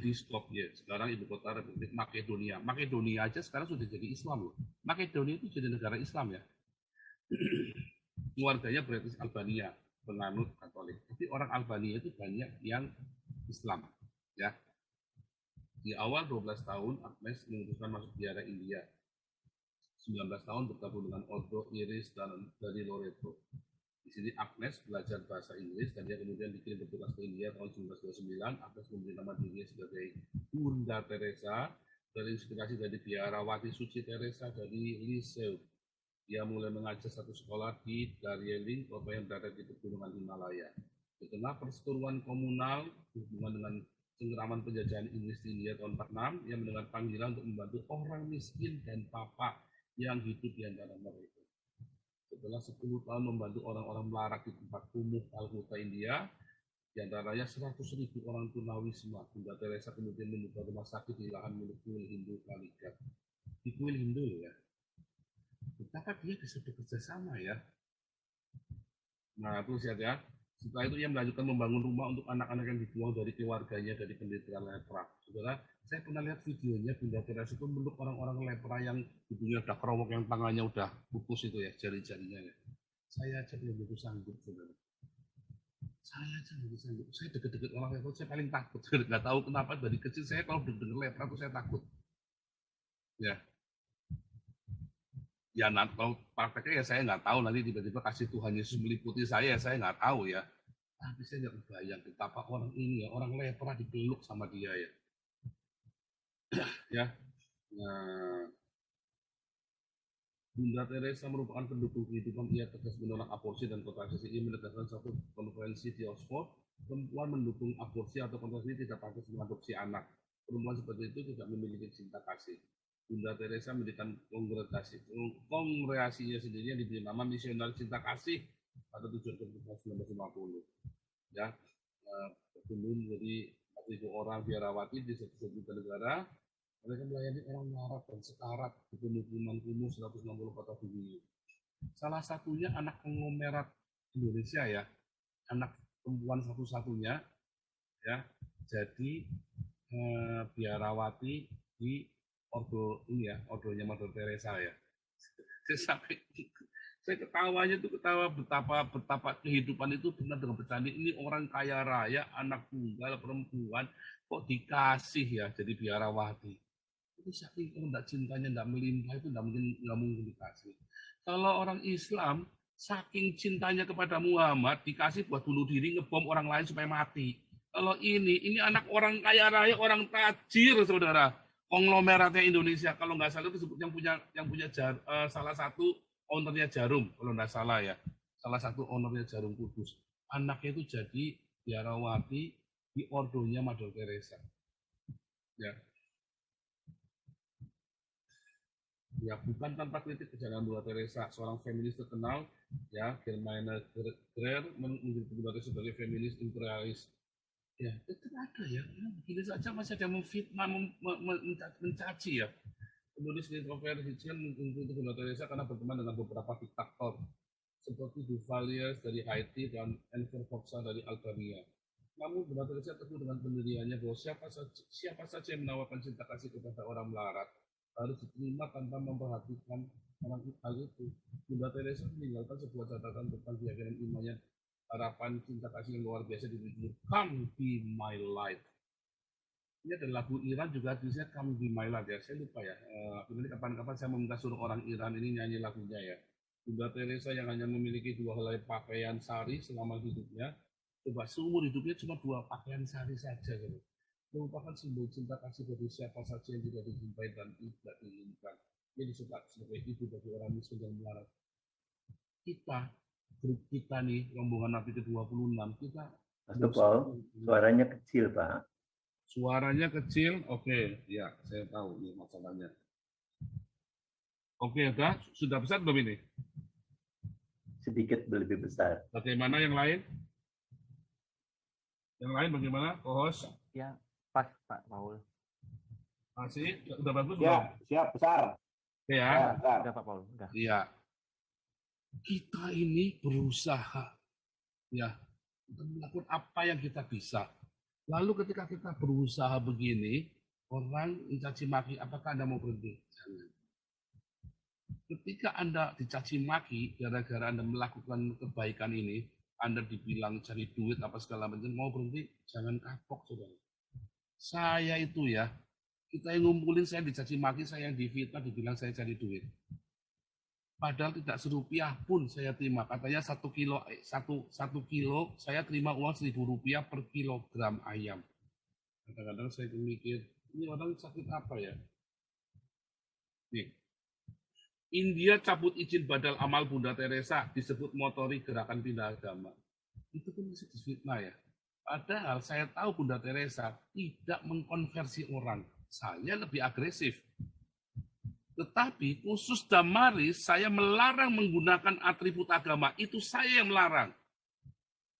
di Skopje. Sekarang ibu kota Republik Makedonia. Makedonia aja sekarang sudah jadi Islam loh. Makedonia itu jadi negara Islam ya. Keluarganya British Albania, penganut Katolik. Tapi orang Albania itu banyak yang Islam ya. Di awal 12 tahun Agnes memutuskan masuk biara India. 19 tahun bergabung dengan Odo, Iris, dan dari Loreto. Di sini Agnes belajar bahasa Inggris dan dia kemudian dikirim bertugas ke India tahun 1929. Agnes memberi nama dirinya sebagai Bunda Teresa dari inspirasi dari biarawati suci Teresa dari Liseu. Dia mulai mengajar satu sekolah di Darjeeling, kota yang berada di pegunungan Himalaya. Di tengah perseteruan komunal hubungan dengan cengkeraman penjajahan Inggris di India tahun 46, ia mendengar panggilan untuk membantu orang miskin dan papa yang hidup di antara mereka. Setelah 10 tahun membantu orang-orang melarat di tempat kumuh Calcutta, India, di antaranya 100.000 orang tunawisma, Bunda Teresa kemudian membuka rumah sakit di lahan milik kuil Hindu Kaligat. Di kuil Hindu ya. Betapa dia bisa bekerja sama ya. Nah, itu lihat ya. Setelah itu ia melanjutkan membangun rumah untuk anak-anak yang dibuang dari keluarganya dari penderitaan lepra. Saudara, saya pernah lihat videonya Bunda Teresa itu meluk orang-orang lepra yang hidungnya udah kerowok, yang tangannya udah putus itu ya, jari-jarinya ya. Saya aja belum begitu sanggup, saudara. Saya aja belum sanggup. Saya deket-deket orang lepra, saya paling takut. Nggak tahu kenapa dari kecil saya kalau denger lepra itu saya takut. Ya, ya kalau prakteknya ya saya nggak tahu, nanti tiba-tiba kasih Tuhan Yesus meliputi saya nggak tahu ya. Tapi saya nggak kebayang betapa orang ini ya, orang lepra dipeluk sama dia ya. Ya, nah, Bunda Teresa merupakan pendukung kehidupan. Ia tegas menolak aborsi dan kontrasepsi. Ia menegaskan satu konferensi di Oxford, perempuan mendukung aborsi atau kontrasepsi tidak pantas mengadopsi anak. Perempuan seperti itu tidak memiliki cinta kasih. Bunda Teresa mendirikan kongregasinya sendiri yang diberi nama Misionaris Cinta Kasih pada 7 Oktober 1950. Ya, berkunjung jadi 4.000 orang biarawati di 1 negara. Mereka melayani orang melarat dan sekarat di pemukiman kumuh 160 kota dunia. Salah satunya anak konglomerat Indonesia ya, anak perempuan satu-satunya ya, jadi biarawati di ordo ini ya, ordonya Mother Teresa ya. Saya ketawanya tuh ketawa betapa kehidupan itu benar dengan bercanda. Ini orang kaya raya, anak tunggal perempuan kok dikasih ya jadi biarawati. Itu saking kalau tidak cintanya tidak melimpah itu nggak mungkin dikasih. Kalau orang Islam saking cintanya kepada Muhammad dikasih buat bunuh diri ngebom orang lain supaya mati. Kalau ini anak orang kaya raya, orang tajir saudara, konglomeratnya Indonesia. Kalau nggak salah itu disebut yang punya salah satu ownernya Jarum kalau nggak salah ya, salah satu ownernya Jarum Kudus. Anaknya itu jadi biarawati di ordonya Mother Teresa. Ya. Ya, bukan tanpa kritik perjalanan Bunda Teresa, seorang feminis terkenal, ya, Germaine Greer menunjuk Bunda Teresa sebagai feminis imperialis. Ya, itu ada ya, begini saja masih ada memfitnah, mencaci ya. Kemudian kontroversi untuk Bunda Teresa karena berteman dengan beberapa diktator seperti Duvalier dari Haiti dan Enver Hoxha dari Albania. Namun Bunda Teresa teguh dengan pendiriannya bahwa siapa saja yang menawarkan cinta kasih kepada orang melarat harus diterima tanpa memperhatikan orang itu. Bunda Teresa meninggalkan sebuah catatan tentang keyakinan imannya, harapan cinta kasih yang luar biasa di Come Be My Light. Ini ada lagu Iran juga tulisnya Come Be My Light ya. Saya lupa ya. Nanti kapan-kapan saya meminta suruh orang Iran ini nyanyi lagunya ya. Bunda Teresa yang hanya memiliki 2 helai pakaian sari selama hidupnya, coba seumur hidupnya cuma 2 pakaian sari saja gitu. Merupakan simbol cinta kasih bagi siapa saja yang tidak dicintai dan tidak diinginkan. Dia disebut sebagai ibu bagi orang miskin dan melarat. Grup kita nih, rombongan Nabi ke-26, kita Mas Paul, suaranya kecil, Pak. Suaranya kecil, oke, ya saya tahu ini masalahnya. Oke, sudah besar belum ini? Sedikit lebih besar. Bagaimana yang lain? Yang lain bagaimana, co-host? Ya, pas Pak Paul. Masih? Udah bagus ya, belum? Siap, besar. Oke ya. Udah Pak Paul, udah. Iya. Kita ini berusaha ya untuk melakukan apa yang kita bisa. Lalu ketika kita berusaha begini, orang mencaci maki, apakah Anda mau berhenti? Jangan. Ketika Anda dicaci maki gara-gara Anda melakukan kebaikan ini, Anda dibilang cari duit apa segala macam, mau berhenti? Jangan kapok, saudara. Saya itu ya, kita yang ngumpulin, saya dicaci maki, saya yang difitnah, dibilang saya cari duit. Padahal tidak serupiah pun saya terima. Katanya 1 kilo, saya terima uang Rp1.000 per kilogram ayam. Kadang-kadang saya mikir, ini orang sakit apa ya? Nih, India cabut izin badal amal Bunda Teresa, disebut motori gerakan pindah agama. Itu pun masih disfitnah ya. Padahal saya tahu Bunda Teresa tidak mengkonversi orang. Saya lebih agresif. Tetapi khusus Damaris, saya melarang menggunakan atribut agama. Itu saya yang melarang.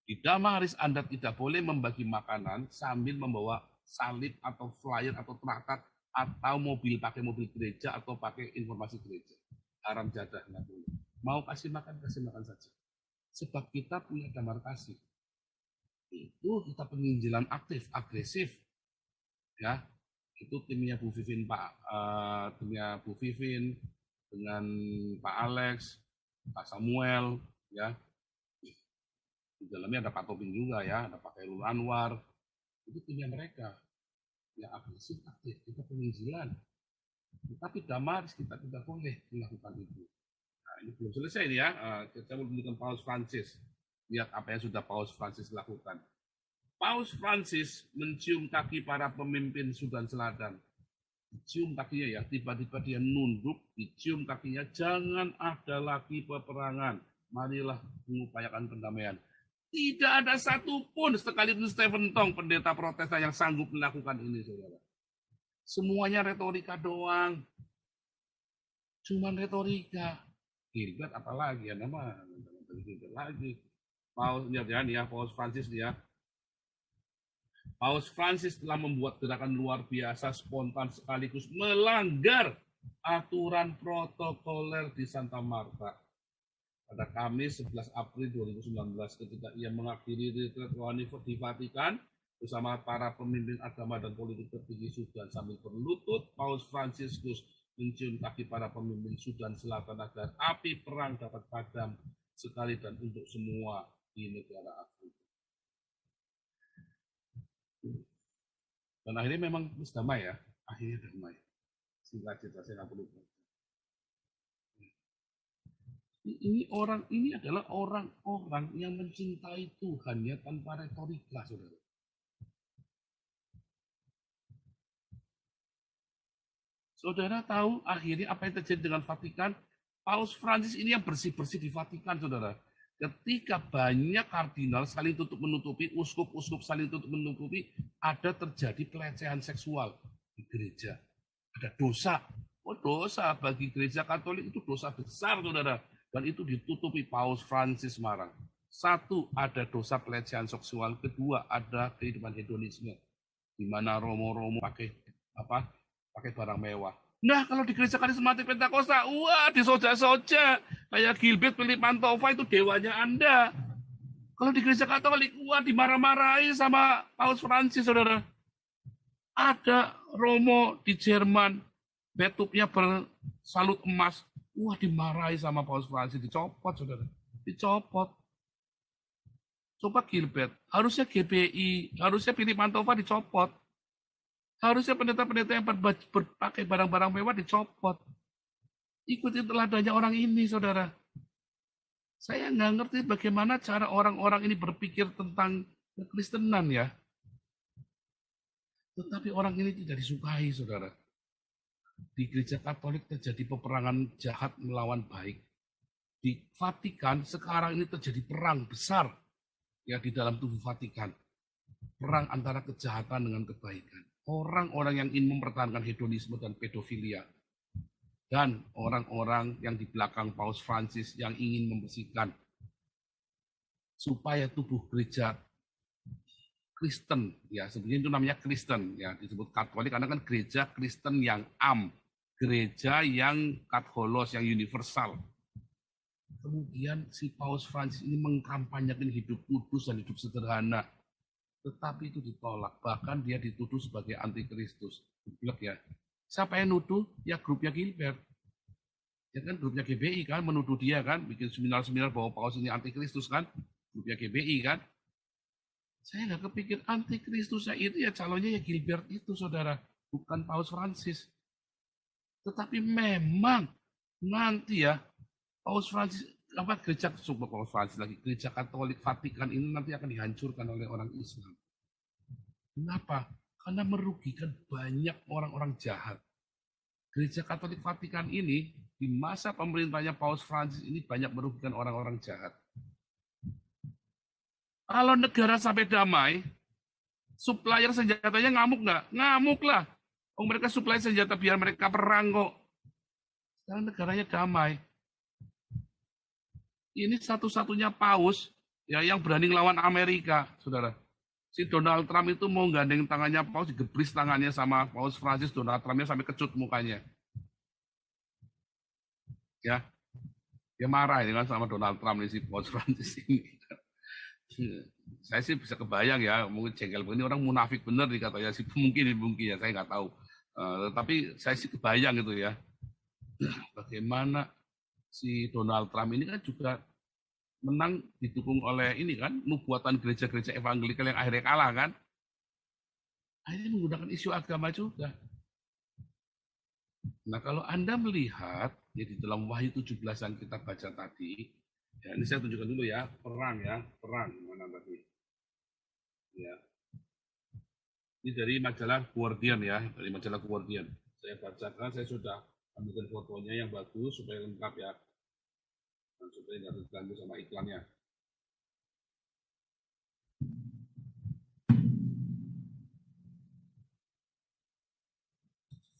Di Damaris, Anda tidak boleh membagi makanan sambil membawa salib atau flyer atau traktat atau pakai mobil gereja atau pakai informasi gereja. Haram jadah, nggak boleh. Mau kasih makan saja. Sebab kita punya damar kasih. Itu kita penginjilan aktif, agresif. Ya, itu timnya Bu Vivin, timnya Bu Vivin dengan Pak Alex, Pak Samuel, ya. Di dalamnya ada Pak Tobing juga ya, ada Pak Khairul Anwar. Itu timnya mereka. Ya agresif, aktif, kita penginjilan. Tetapi Damaris kita tidak boleh melakukan itu. Nah, ini belum selesai nih ya. Kita mau menunjukkan Paus Francis. Lihat apa yang sudah Paus Francis lakukan. Paus Francis mencium kaki para pemimpin Sudan Selatan. dicium kakinya ya, tiba-tiba dia nunduk, dicium kakinya, jangan ada lagi peperangan, marilah mengupayakan pendamaian. Tidak ada satupun sekalipun Stephen Tong, pendeta Protestan yang sanggup melakukan ini, saudara. Semuanya retorika doang. Cuman retorika. Gilbert apalagi ya nama Gilbert lagi. Paus ya, Paus Francis ya. Paus Francis telah membuat gerakan luar biasa, spontan sekaligus melanggar aturan protokoler di Santa Marta. Pada Kamis 11 April 2019 ketika ia mengakhiri retret rohani di Vatikan bersama para pemimpin agama dan politik tertinggi Sudan sambil berlutut, Paus Franciscus mencium kaki para pemimpin Sudan Selatan agar api perang dapat padam sekali dan untuk semua di negara Afrika. Dan akhirnya memang damai ya, akhirnya damai. Singkat cerita saya nggak perlu. Ini adalah orang-orang yang mencintai Tuhan ya tanpa retorika, saudara. Saudara tahu akhirnya apa yang terjadi dengan Vatikan? Paus Francis ini yang bersih-bersih di Vatikan, saudara. Ketika banyak kardinal saling tutup menutupi, uskup-uskup saling tutup menutupi, ada terjadi pelecehan seksual di gereja. Ada dosa. Oh, dosa bagi gereja Katolik itu dosa besar, saudara. Dan itu ditutupi Paus Francis marah. Satu, ada dosa pelecehan seksual. Kedua, ada kehidupan hedonisme. Di mana romo-romo pakai barang mewah. Nah, kalau di gereja karismatik Pentakosta, wah, disoja-soja. Kayak Gilbert Philip Mantova itu dewanya Anda. Kalau di gereja Katolik, wah, dimarah-marahi sama Paus Francis, saudara. Ada romo di Jerman, betupnya bersalut emas. Wah, dimarahi sama Paus Francis, dicopot, saudara. Dicopot. Coba Gilbert, harusnya GBI, harusnya Philip Mantova dicopot. Harusnya pendeta-pendeta yang berpakai barang-barang mewah dicopot. Ikuti teladannya orang ini, saudara. Saya nggak ngerti bagaimana cara orang-orang ini berpikir tentang kekristenan ya. Tetapi orang ini tidak disukai, saudara. Di gereja Katolik terjadi peperangan jahat melawan baik. Di Vatikan sekarang ini terjadi perang besar ya di dalam tubuh Vatikan. Perang antara kejahatan dengan kebaikan. Orang-orang yang ingin mempertahankan hedonisme dan pedofilia. Dan orang-orang yang di belakang Paus Francis yang ingin membersihkan supaya tubuh gereja Kristen, ya sebenarnya itu namanya Kristen, ya disebut Katolik karena kan gereja Kristen yang gereja yang katholos, yang universal. Kemudian si Paus Francis ini mengkampanyekan hidup kudus dan hidup sederhana, tetapi itu ditolak, bahkan dia dituduh sebagai antikristus. Ya. Siapa yang nuduh? Ya grupnya Gilbert. Ya kan grupnya GBI kan menuduh dia kan, bikin seminar-seminar bahwa Paus ini antikristus kan, grupnya GBI kan. Saya nggak kepikir antikristusnya itu ya calonnya ya Gilbert itu, saudara, bukan Paus Francis. Tetapi memang nanti ya Paus Francis Paus Francis lagi gereja Katolik Vatikan ini nanti akan dihancurkan oleh orang Islam. Kenapa? Karena merugikan banyak orang-orang jahat. Gereja Katolik Vatikan ini di masa pemerintahnya Paus Francis ini banyak merugikan orang-orang jahat. Kalau negara sampai damai, supplier senjatanya ngamuk nggak? Ngamuk lah. Oh, mereka supply senjata biar mereka perang kok. Sekarang negaranya damai. Ini satu-satunya paus ya yang berani ngelawan Amerika, saudara. Si Donald Trump itu mau gandeng tangannya paus, digebris tangannya sama Paus Francis, Donald Trumpnya sampai kecut mukanya. Ya, dia marah ini kan sama Donald Trump nih si Paus Francis ini. Saya sih bisa kebayang ya, mungkin jengkel begini orang munafik bener dikatanya sih, mungkin ya, saya nggak tahu. Tapi saya sih kebayang gitu ya, bagaimana si Donald Trump ini kan juga menang didukung oleh ini kan, nubuatan gereja-gereja evangelikal yang akhirnya kalah kan. Akhirnya menggunakan isu agama juga. Nah kalau Anda melihat, ya di dalam Wahyu 17 yang kita baca tadi, ya, ini saya tunjukkan dulu ya, perang mana tadi? Ya. Ini dari majalah Guardian ya, dari majalah Guardian. Saya bacakan, saya sudah ambilkan fotonya yang bagus supaya lengkap ya. Dan supaya nggak terganggu sama iklannya.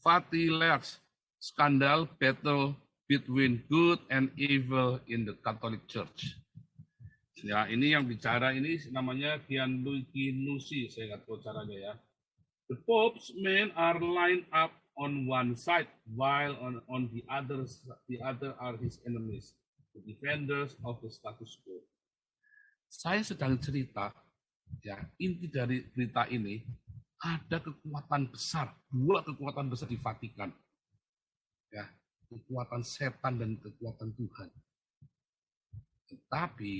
Fatty Leaks, Scandal Battle Between Good and Evil in the Catholic Church. Ya, ini yang bicara ini namanya Gianluigi Nusi, saya nggak tahu caranya ya. The Pope's men are lined up on one side, while on the other are his enemies, the defenders of the status quo. Saya sedang cerita, ya, inti dari berita ini, ada kekuatan besar, dua kekuatan besar di Vatikan. Ya, kekuatan setan dan kekuatan Tuhan. Tetapi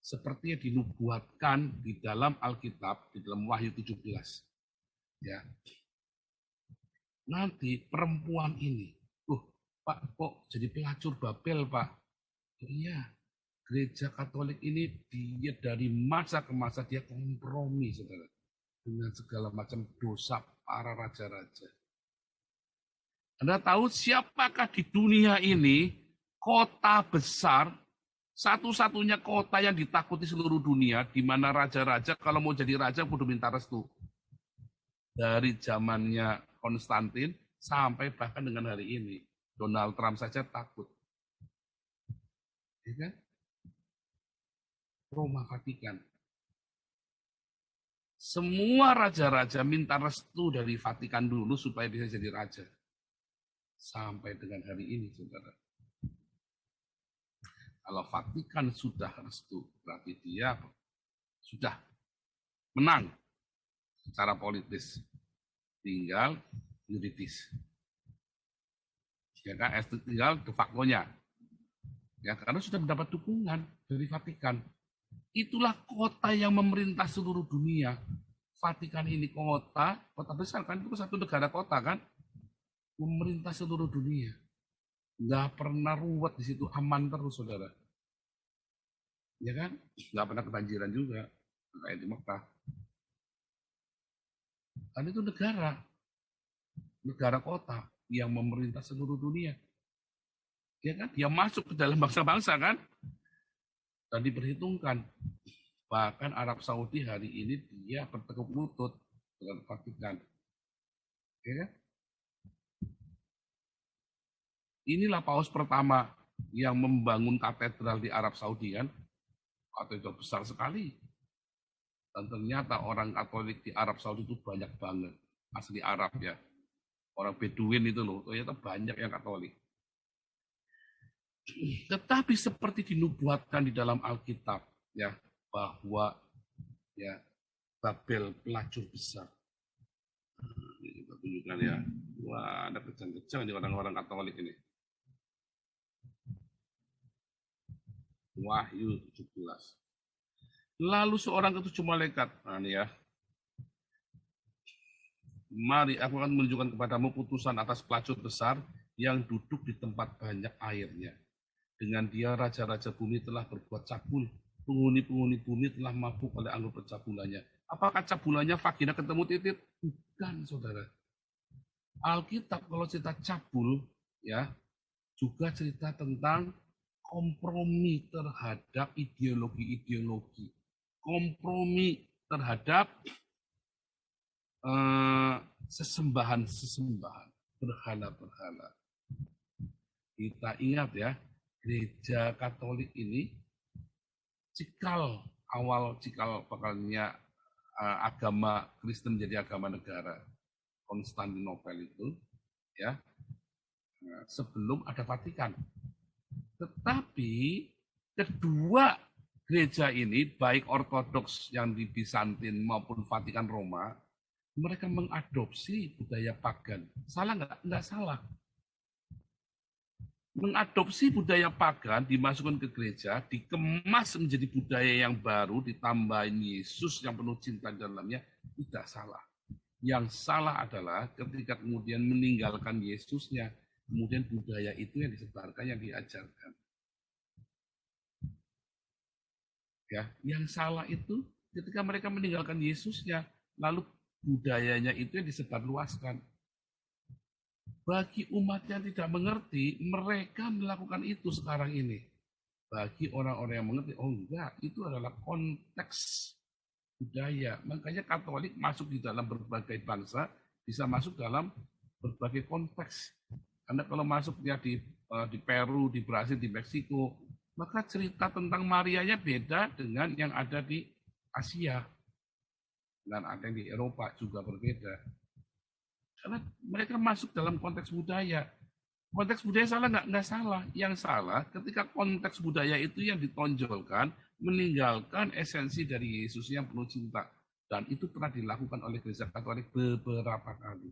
seperti yang dinubuatkan di dalam Alkitab, di dalam Wahyu 17. Ya. Nanti perempuan ini, Pak, kok jadi pelacur Babel, Pak? Oh, iya, gereja Katolik ini dia dari masa ke masa dia kompromi, saudara, dengan segala macam dosa para raja-raja. Anda tahu siapakah di dunia ini kota besar, satu-satunya kota yang ditakuti seluruh dunia, di mana raja-raja kalau mau jadi raja kudu minta restu. Dari zamannya Konstantin sampai bahkan dengan hari ini, Donald Trump saja takut. Ya kan? Roma Vatikan. Semua raja-raja minta restu dari Vatikan dulu supaya bisa jadi raja. Sampai dengan hari ini, saudara. Kalau Vatikan sudah restu, berarti dia sudah menang secara politis. Tinggal yuridis. Ya kan, tinggal de facto-nya. Ya, karena sudah mendapat dukungan dari Vatikan. Itulah kota yang memerintah seluruh dunia. Vatikan ini kota besar kan, itu satu negara kota kan, memerintah seluruh dunia. Nggak pernah ruwet di situ, aman terus, saudara. Ya kan? Nggak pernah kebanjiran juga, kayak di Mekah. Kan itu negara kota yang memerintah seluruh dunia. Ya kan? Dia masuk ke dalam bangsa-bangsa kan? Dan diperhitungkan. Bahkan Arab Saudi hari ini dia bertekuk lutut dengan Vatikan. Ya kan? Inilah paus pertama yang membangun katedral di Arab Saudi kan. Katedral besar sekali. Dan ternyata orang Katolik di Arab Saudi itu banyak banget. Asli Arab ya. Orang Beduin itu loh, ternyata banyak yang Katolik. Tetapi seperti dinubuatkan di dalam Alkitab, ya, bahwa ya Babel pelacur besar. Ini kita tunjukkan ya. Wah, ada kejang-kejang di orang-orang Katolik ini. Wahyu 17. Lalu seorang ketujuh malaikat, nah ini ya. Mari aku akan menunjukkan kepadamu putusan atas pelacur besar yang duduk di tempat banyak airnya. Dengan dia raja-raja bumi telah berbuat cabul. Penghuni-penghuni bumi telah mabuk oleh anggur percabulannya. Apakah cabulannya vagina ketemu titik? Bukan, saudara. Alkitab kalau cerita cabul, ya, juga cerita tentang kompromi terhadap ideologi-ideologi. Kompromi terhadap sesembahan-sesembahan, berhala-berhala. Kita ingat ya, gereja Katolik ini cikal bakalnya agama Kristen menjadi agama negara. Konstantinopel itu ya sebelum ada Vatikan. Tetapi kedua gereja ini, baik Ortodoks yang di Bizantin maupun Vatikan Roma, mereka mengadopsi budaya pagan. Salah nggak? Nggak salah. Mengadopsi budaya pagan, dimasukkan ke gereja, dikemas menjadi budaya yang baru, ditambahin Yesus yang penuh cinta di dalamnya, tidak salah. Yang salah adalah ketika kemudian meninggalkan Yesusnya, kemudian budaya itu yang disebarkan, yang diajarkan. Ya, yang salah itu ketika mereka meninggalkan Yesusnya, lalu budayanya itu yang disebarluaskan. Bagi umat yang tidak mengerti, mereka melakukan itu sekarang ini. Bagi orang-orang yang mengerti, oh enggak, itu adalah konteks budaya. Makanya Katolik masuk di dalam berbagai bangsa, bisa masuk dalam berbagai konteks. Karena kalau masuk dia di Peru, di Brasil, di Meksiko, maka cerita tentang Marianya beda dengan yang ada di Asia. Dan ada yang di Eropa juga berbeda. Karena mereka masuk dalam konteks budaya. Konteks budaya salah nggak salah. Yang salah ketika konteks budaya itu yang ditonjolkan, meninggalkan esensi dari Yesus yang penuh cinta. Dan itu pernah dilakukan oleh Gereja Katolik beberapa kali.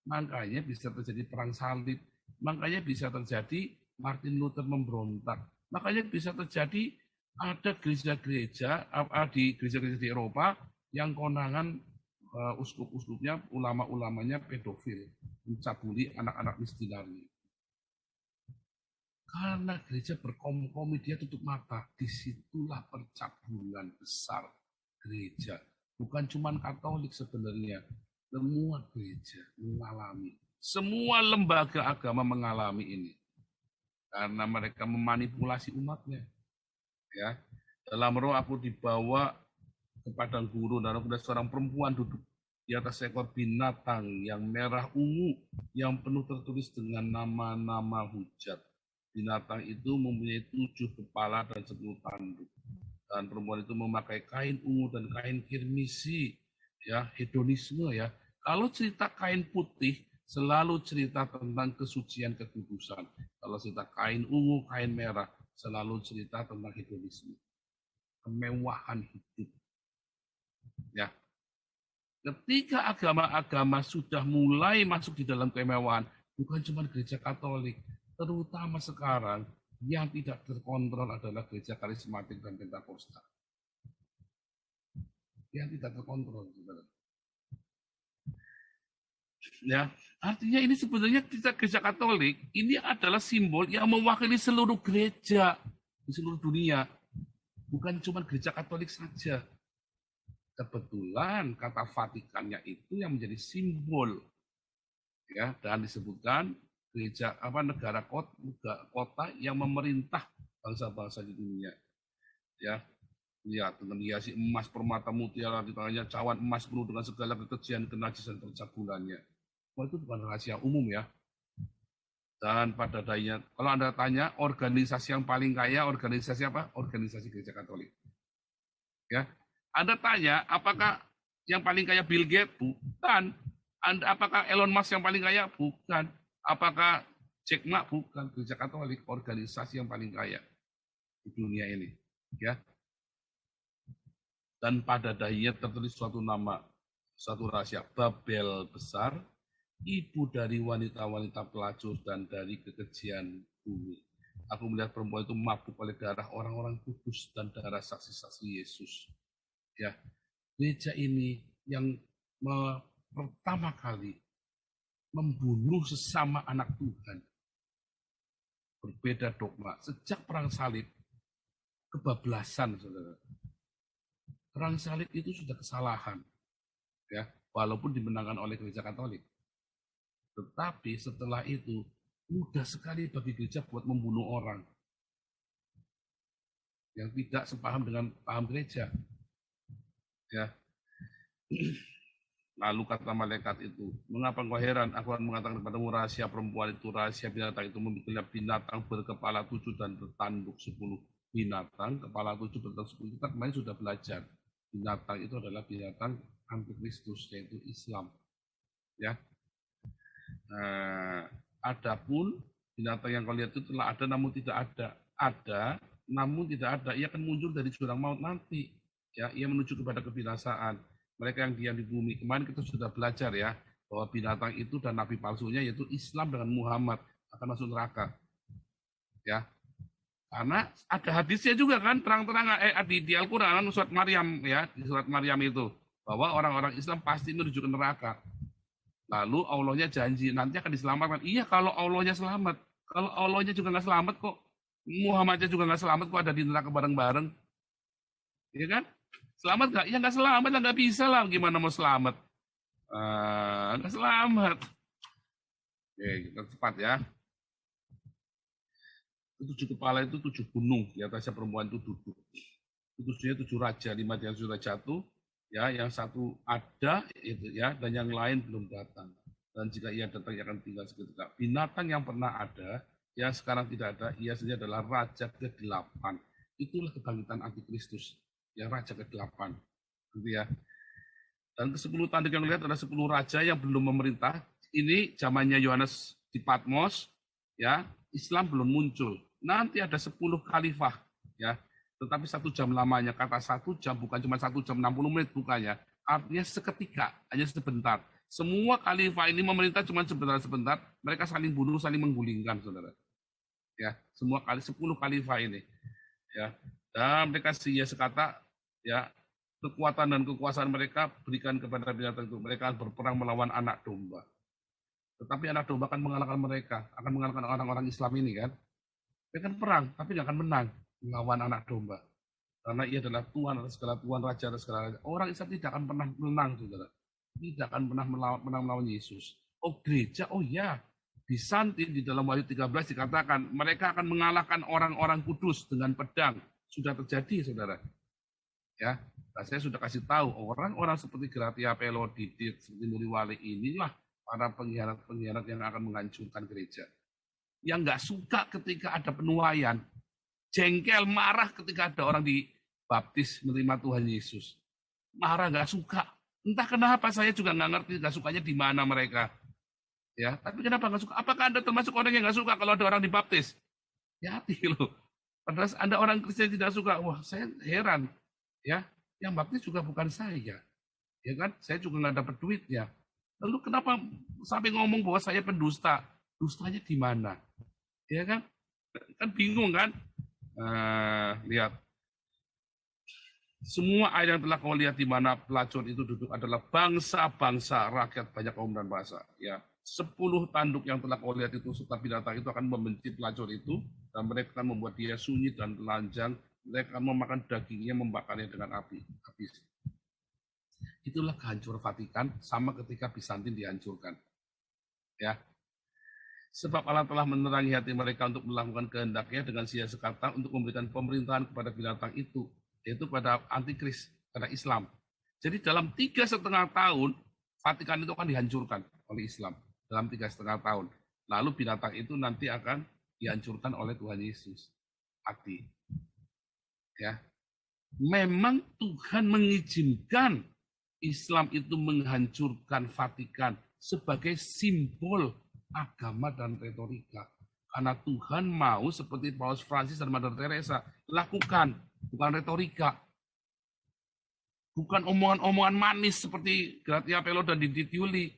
Makanya bisa terjadi perang salib. Makanya bisa terjadi Martin Luther memberontak. Makanya bisa terjadi ada gereja-gereja di gereja-gereja di Eropa yang konangan uskup-uskupnya, ulama-ulamanya pedofil, mencabuli anak-anak miskinarnya. Karena gereja berkompromi, dia tutup mata. Disitulah percabulan besar gereja. Bukan cuma Katolik sebenarnya. Semua gereja mengalami. Semua lembaga agama mengalami ini. Karena mereka memanipulasi umatnya. Ya, dalam roh aku dibawa ke padang gurun, dan ada seorang perempuan duduk di atas seekor binatang yang merah ungu, yang penuh tertulis dengan nama-nama hujat. Binatang itu mempunyai 7 kepala dan 10 tanduk. Dan perempuan itu memakai kain ungu dan kain kirmisi, ya, hedonisme ya. Kalau cerita kain putih, selalu cerita tentang kesucian kekudusan. Kalau cerita kain ungu, kain merah, selalu cerita tentang hedonisme, kemewahan hidup. Ya, ketika agama-agama sudah mulai masuk di dalam kemewahan, bukan cuma gereja Katolik, terutama sekarang yang tidak terkontrol adalah gereja karismatik dan Pentakosta. Yang tidak terkontrol, saudara. Ya, artinya ini sebenarnya gereja Katolik ini adalah simbol yang mewakili seluruh gereja di seluruh dunia, bukan cuma gereja Katolik saja. Kebetulan kata Vatikannya itu yang menjadi simbol, ya, dan disebutkan gereja negara kota yang memerintah bangsa-bangsa di dunia, ya. Lihat, dengan hiasi emas, permata, mutiara, di tangannya cawan emas penuh dengan segala kekejian, kenajisan, percabulannya. Wah, itu bukan rahasia umum ya. Dan pada dayanya, kalau Anda tanya organisasi yang paling kaya, organisasi apa? Organisasi Gereja Katolik. Ya, Anda tanya, apakah yang paling kaya Bill Gates? Bukan. Apakah Elon Musk yang paling kaya? Bukan. Apakah Jack Ma? Bukan. Gereja Katolik, organisasi yang paling kaya di dunia ini. Ya. Dan pada dahinya tertulis suatu nama, suatu rahasia, Babel besar, ibu dari wanita-wanita pelacur dan dari kekejian bumi. Aku melihat perempuan itu mabuk oleh darah orang-orang kudus dan darah saksi-saksi Yesus. Ya, gereja ini yang pertama kali membunuh sesama anak Tuhan. Berbeda dogma. Sejak perang salib, kebablasan, saudara. Perang salib itu sudah kesalahan, ya, walaupun dimenangkan oleh Gereja Katolik. Tetapi setelah itu mudah sekali bagi gereja buat membunuh orang yang tidak sepaham dengan paham gereja. Ya. Lalu kata malaikat itu, mengapa engkau heran? Aku akan mengatakan kepadamu rahasia perempuan itu, rahasia binatang itu, memikirnya binatang berkepala 7 dan bertanduk 10. Binatang, kepala 7 bertanduk 10. Kita kemarin sudah belajar. Binatang itu adalah binatang antikristus, yaitu Islam. Ya. Adapun binatang yang kau lihat itu telah ada namun tidak ada. Ada namun tidak ada. Ia akan muncul dari jurang maut nanti. Ya, ia menuju kepada kebinasaan. Mereka yang diam di bumi. Kemarin kita sudah belajar ya bahwa binatang itu dan nabi palsunya yaitu Islam dengan Muhammad akan masuk neraka. Ya. Karena ada hadisnya juga kan terang-terangan di Al-Qur'an surat Maryam ya, di surat Maryam itu bahwa orang-orang Islam pasti menuju ke neraka. Lalu Allahnya janji nanti akan diselamatkan. Iya, kalau Allahnya selamat. Kalau Allahnya juga nggak selamat kok. Muhammadnya juga nggak selamat kok ada di neraka bareng-bareng. Iya kan? Selamat nggak? Ya nggak selamat lah, nggak bisa lah. Gimana mau selamat? Nggak selamat. Oke, kita cepat ya. Itu 7 kepala itu 7 gunung, di atasnya perempuan itu duduk. Itu 7 raja, 5 yang sudah jatuh, ya, yang satu ada itu ya, dan yang lain belum datang. Dan jika ia datang, ia akan tinggal seketika. Binatang yang pernah ada, yang sekarang tidak ada, ia sendiri adalah raja ke-8. Itulah kebangkitan antikristus, yang raja ke-8. Gitu ya. Dan ke-10 tanduk yang lihat adalah 10 raja yang belum memerintah. Ini zamannya Yohanes di Patmos, ya, Islam belum muncul. Nanti ada 10 khalifah, ya. Tetapi 1 jam lamanya, kata 1 jam bukan cuma 1 jam 60 menit bukannya. Artinya seketika, hanya sebentar. Semua khalifah ini memerintah cuma sebentar-sebentar, mereka saling bunuh, saling menggulingkan, saudara. Ya, semua 10 khalifah ini. Ya, dan mereka sia sekata, ya, kekuatan dan kekuasaan mereka berikan kepada binatang itu. Mereka akan berperang melawan anak domba. Tetapi anak domba akan mengalahkan mereka, akan mengalahkan orang-orang Islam ini kan. Mereka akan perang, tapi tidak akan menang melawan anak domba. Karena ia adalah Tuhan atas segala Tuhan, Raja atas segala Raja. Orang Islam tidak akan pernah menang, saudara. Tidak akan pernah menang melawan Yesus. Oh gereja, oh ya. Bizantin di dalam Wahyu 13 dikatakan, mereka akan mengalahkan orang-orang kudus dengan pedang. Sudah terjadi, saudara. Ya, nah, saya sudah kasih tahu, orang-orang seperti Gratia Pelo, Didit, seperti Muri Wali inilah para pengkhianat-pengkhianat yang akan menghancurkan gereja. Yang nggak suka ketika ada penuaian, jengkel, marah ketika ada orang dibaptis menerima Tuhan Yesus. Marah, nggak suka. Entah kenapa, saya juga nggak ngerti nggak sukanya di mana mereka. Ya, tapi kenapa nggak suka? Apakah Anda termasuk orang yang nggak suka kalau ada orang dibaptis? Ya hati loh. Padahal Anda orang Kristen tidak suka. Wah, saya heran. Ya, yang baptis juga bukan saya. Ya kan? Saya juga nggak dapat duitnya. Lalu kenapa sampai ngomong bahwa saya pendusta? Dustanya di mana? Ya kan? Kan bingung kan? Lihat. Semua ayat yang telah kau lihat di mana pelacur itu duduk adalah bangsa-bangsa, rakyat banyak kaum dan bahasa. Ya, 10 tanduk yang telah kau lihat itu serta binatang itu akan membenci pelacur itu, dan mereka akan membuat dia sunyi dan telanjang. Mereka akan memakan dagingnya, membakarnya dengan api. Habis. Itulah kehancuran Vatikan, sama ketika Bizantin dihancurkan. Ya, sebab Allah telah menerangi hati mereka untuk melakukan kehendaknya dengan sia sekata untuk memberikan pemerintahan kepada binatang itu, yaitu pada antikris, pada Islam. Jadi dalam 3,5 tahun, Vatikan itu akan dihancurkan oleh Islam. Dalam 3,5 tahun. Lalu binatang itu nanti akan dihancurkan oleh Tuhan Yesus. Hati. Ya. Memang Tuhan mengizinkan Islam itu menghancurkan Vatikan sebagai simbol agama dan retorika. Karena Tuhan mau seperti Paus Francis dan Mother Teresa, lakukan, bukan retorika. Bukan omongan-omongan manis seperti Gratia Pelo dan Didit Yuli.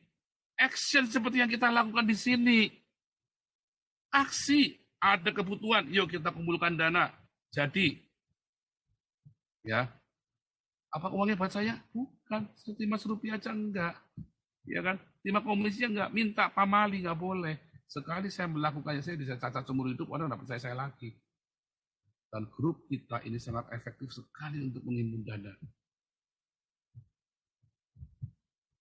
Action seperti yang kita lakukan di sini. Aksi, ada kebutuhan, yuk kita kumpulkan dana. Jadi, ya, apa uangnya buat saya? Bukan, 5 rupiah aja enggak. Ya kan? 5 komisinya enggak, minta pamali enggak boleh. Sekali saya melakukannya, saya bisa cacat seumur hidup, orang enggak percaya saya lagi. Dan grup kita ini sangat efektif sekali untuk menghimpun dana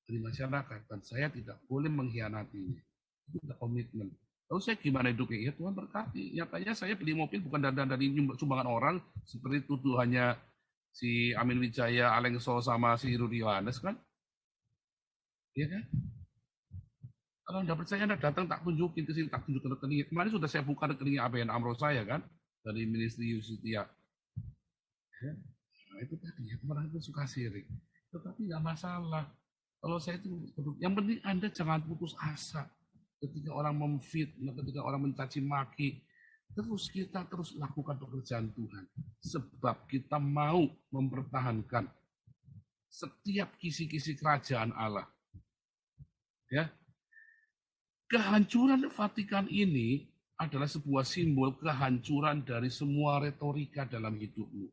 dari masyarakat. Dan saya tidak boleh mengkhianatinya. Itu adalah komitmen. Lalu saya gimana hidupnya? Ya Tuhan berkati. Nyatanya saya beli mobil bukan dari sumbangan orang, seperti tuduhannya si Amin Wijaya, Alengso, sama si Rudi Yohanes kan? Iya kan? Kalau Anda percaya, Anda datang, tak tunjukin ke sini, tak tunjukin rekeningnya. Kemarin sudah saya buka rekeningnya ABN AMRO saya kan, dari Ministry Yusitia. Ya. Nah itu tadi, ya, kemarin itu suka sirik. Tetapi nggak masalah. Kalau saya itu, yang penting Anda jangan putus asa. Ketika orang memfitnah, ketika orang mencaci maki, terus kita terus lakukan pekerjaan Tuhan. Sebab kita mau mempertahankan setiap kisi-kisi kerajaan Allah. Ya, kehancuran Vatikan ini adalah sebuah simbol kehancuran dari semua retorika dalam hidupmu.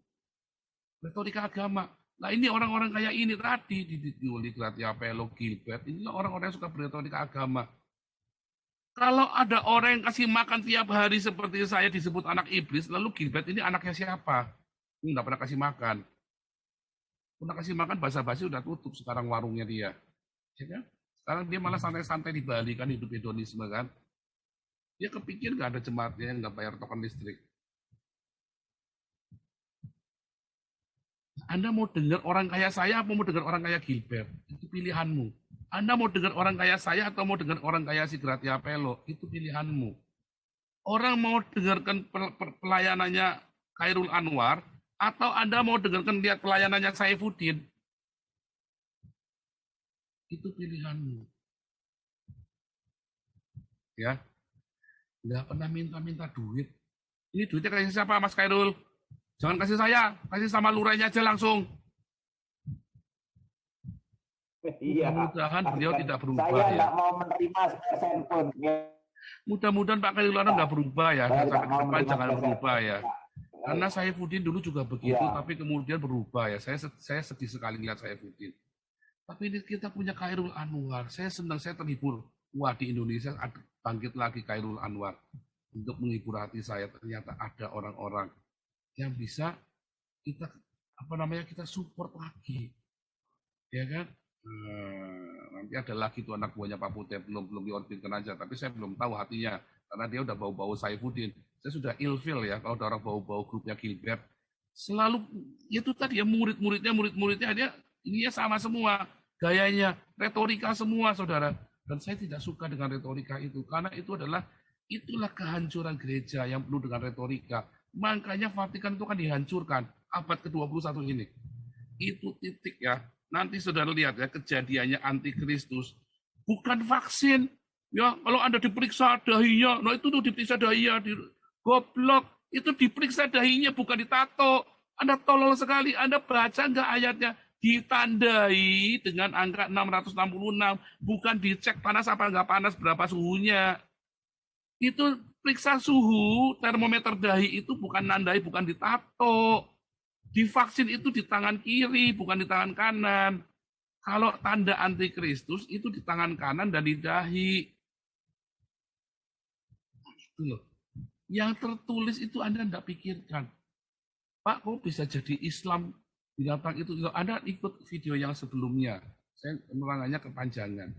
Retorika agama. Nah ini orang-orang kayak ini tadi, Didit Yuli, Gratia Pelo, Gilbert, inilah orang-orang yang suka berretorika agama. Kalau ada orang yang kasih makan tiap hari seperti saya disebut anak iblis, lalu Gilbert ini anaknya siapa? Nggak pernah kasih makan. Pernah kasih makan basa-basi udah tutup sekarang warungnya dia. Ya kan? Sekarang dia malah santai-santai di Bali kan, hidup hedonisme kan. Dia kepikir nggak ada jemaatnya yang nggak bayar token listrik. Anda mau dengar orang kaya saya apa mau dengar orang kaya Gilbert? Itu pilihanmu. Anda mau dengar orang kaya saya atau mau dengar orang kaya si Gratia Pelo? Itu pilihanmu. Orang mau dengarkan pelayanannya Khairul Anwar atau Anda mau dengarkan lihat pelayanannya Saifuddin? Itu pilihanmu. Ya, nggak pernah minta-minta duit. Ini duitnya kasih siapa, Mas Khairul? Jangan kasih saya, kasih sama lurahnya aja langsung. Iya. Mudah-mudahan beliau tidak berubah Saya ya. nggak mau menerima sen pun. Mudah-mudahan Pak Khairul Anwar nggak berubah ya. Saya Dan nggak sampai ke mau depan menerima jangan sen. berubah ya. Karena Saifuddin dulu juga begitu, Iya. tapi kemudian berubah ya. Saya sedih sekali lihat Saifuddin. Tapi ini kita punya Khairul Anwar. Saya senang, saya terhibur. Wah, di Indonesia bangkit lagi Khairul Anwar. Untuk menghibur hati saya, ternyata ada orang-orang yang bisa kita kita support lagi, ya kan? Nanti ada lagi tuh anak buahnya Pak Putet, belum diorbitkan aja, tapi saya belum tahu hatinya karena dia udah bau-bau Saifuddin. Saya sudah ilfil ya kalau ada orang bau-bau grupnya Gilbert. Selalu itu tadi ya murid-muridnya dia ini ya sama semua gayanya, retorika semua saudara. Dan saya tidak suka dengan retorika itu karena itulah kehancuran gereja yang penuh dengan retorika. Makanya Vatikan itu kan dihancurkan abad ke-21 ini. Itu titik ya. Nanti saudara lihat ya kejadiannya antikristus. Bukan vaksin. Ya, kalau Anda diperiksa dahinya, nah itu tuh diperiksa dahinya, goblok. Itu diperiksa dahinya bukan ditato. Anda tolol sekali. Anda baca nggak ayatnya? Ditandai dengan angka 666. Bukan dicek panas apa nggak panas, berapa suhunya. Itu periksa suhu, termometer dahi itu bukan nandai, bukan ditato. Divaksin itu di tangan kiri, bukan di tangan kanan. Kalau tanda antikristus itu di tangan kanan dan di dahi. Itu loh. Yang tertulis itu Anda tidak pikirkan. Pak, kok bisa jadi Islam binatang itu? Anda ikut video yang sebelumnya. Saya menerangkannya kepanjangan.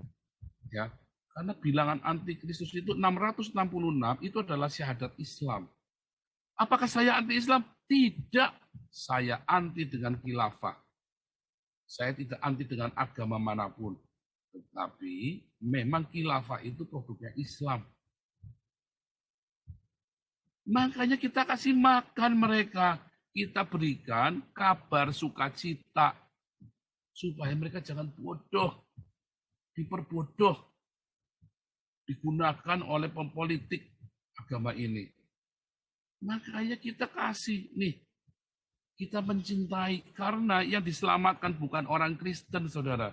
Ya. Karena bilangan antikristus itu 666 itu adalah syahadat Islam. Apakah saya anti-Islam? Tidak. Saya anti dengan khilafah. Saya tidak anti dengan agama manapun. Tetapi memang khilafah itu produknya Islam. Makanya kita kasih makan mereka. Kita berikan kabar sukacita. Supaya mereka jangan bodoh. Diperbodoh. Digunakan oleh pempolitik agama ini. Makanya kita kasih nih, kita mencintai karena yang diselamatkan bukan orang Kristen, saudara.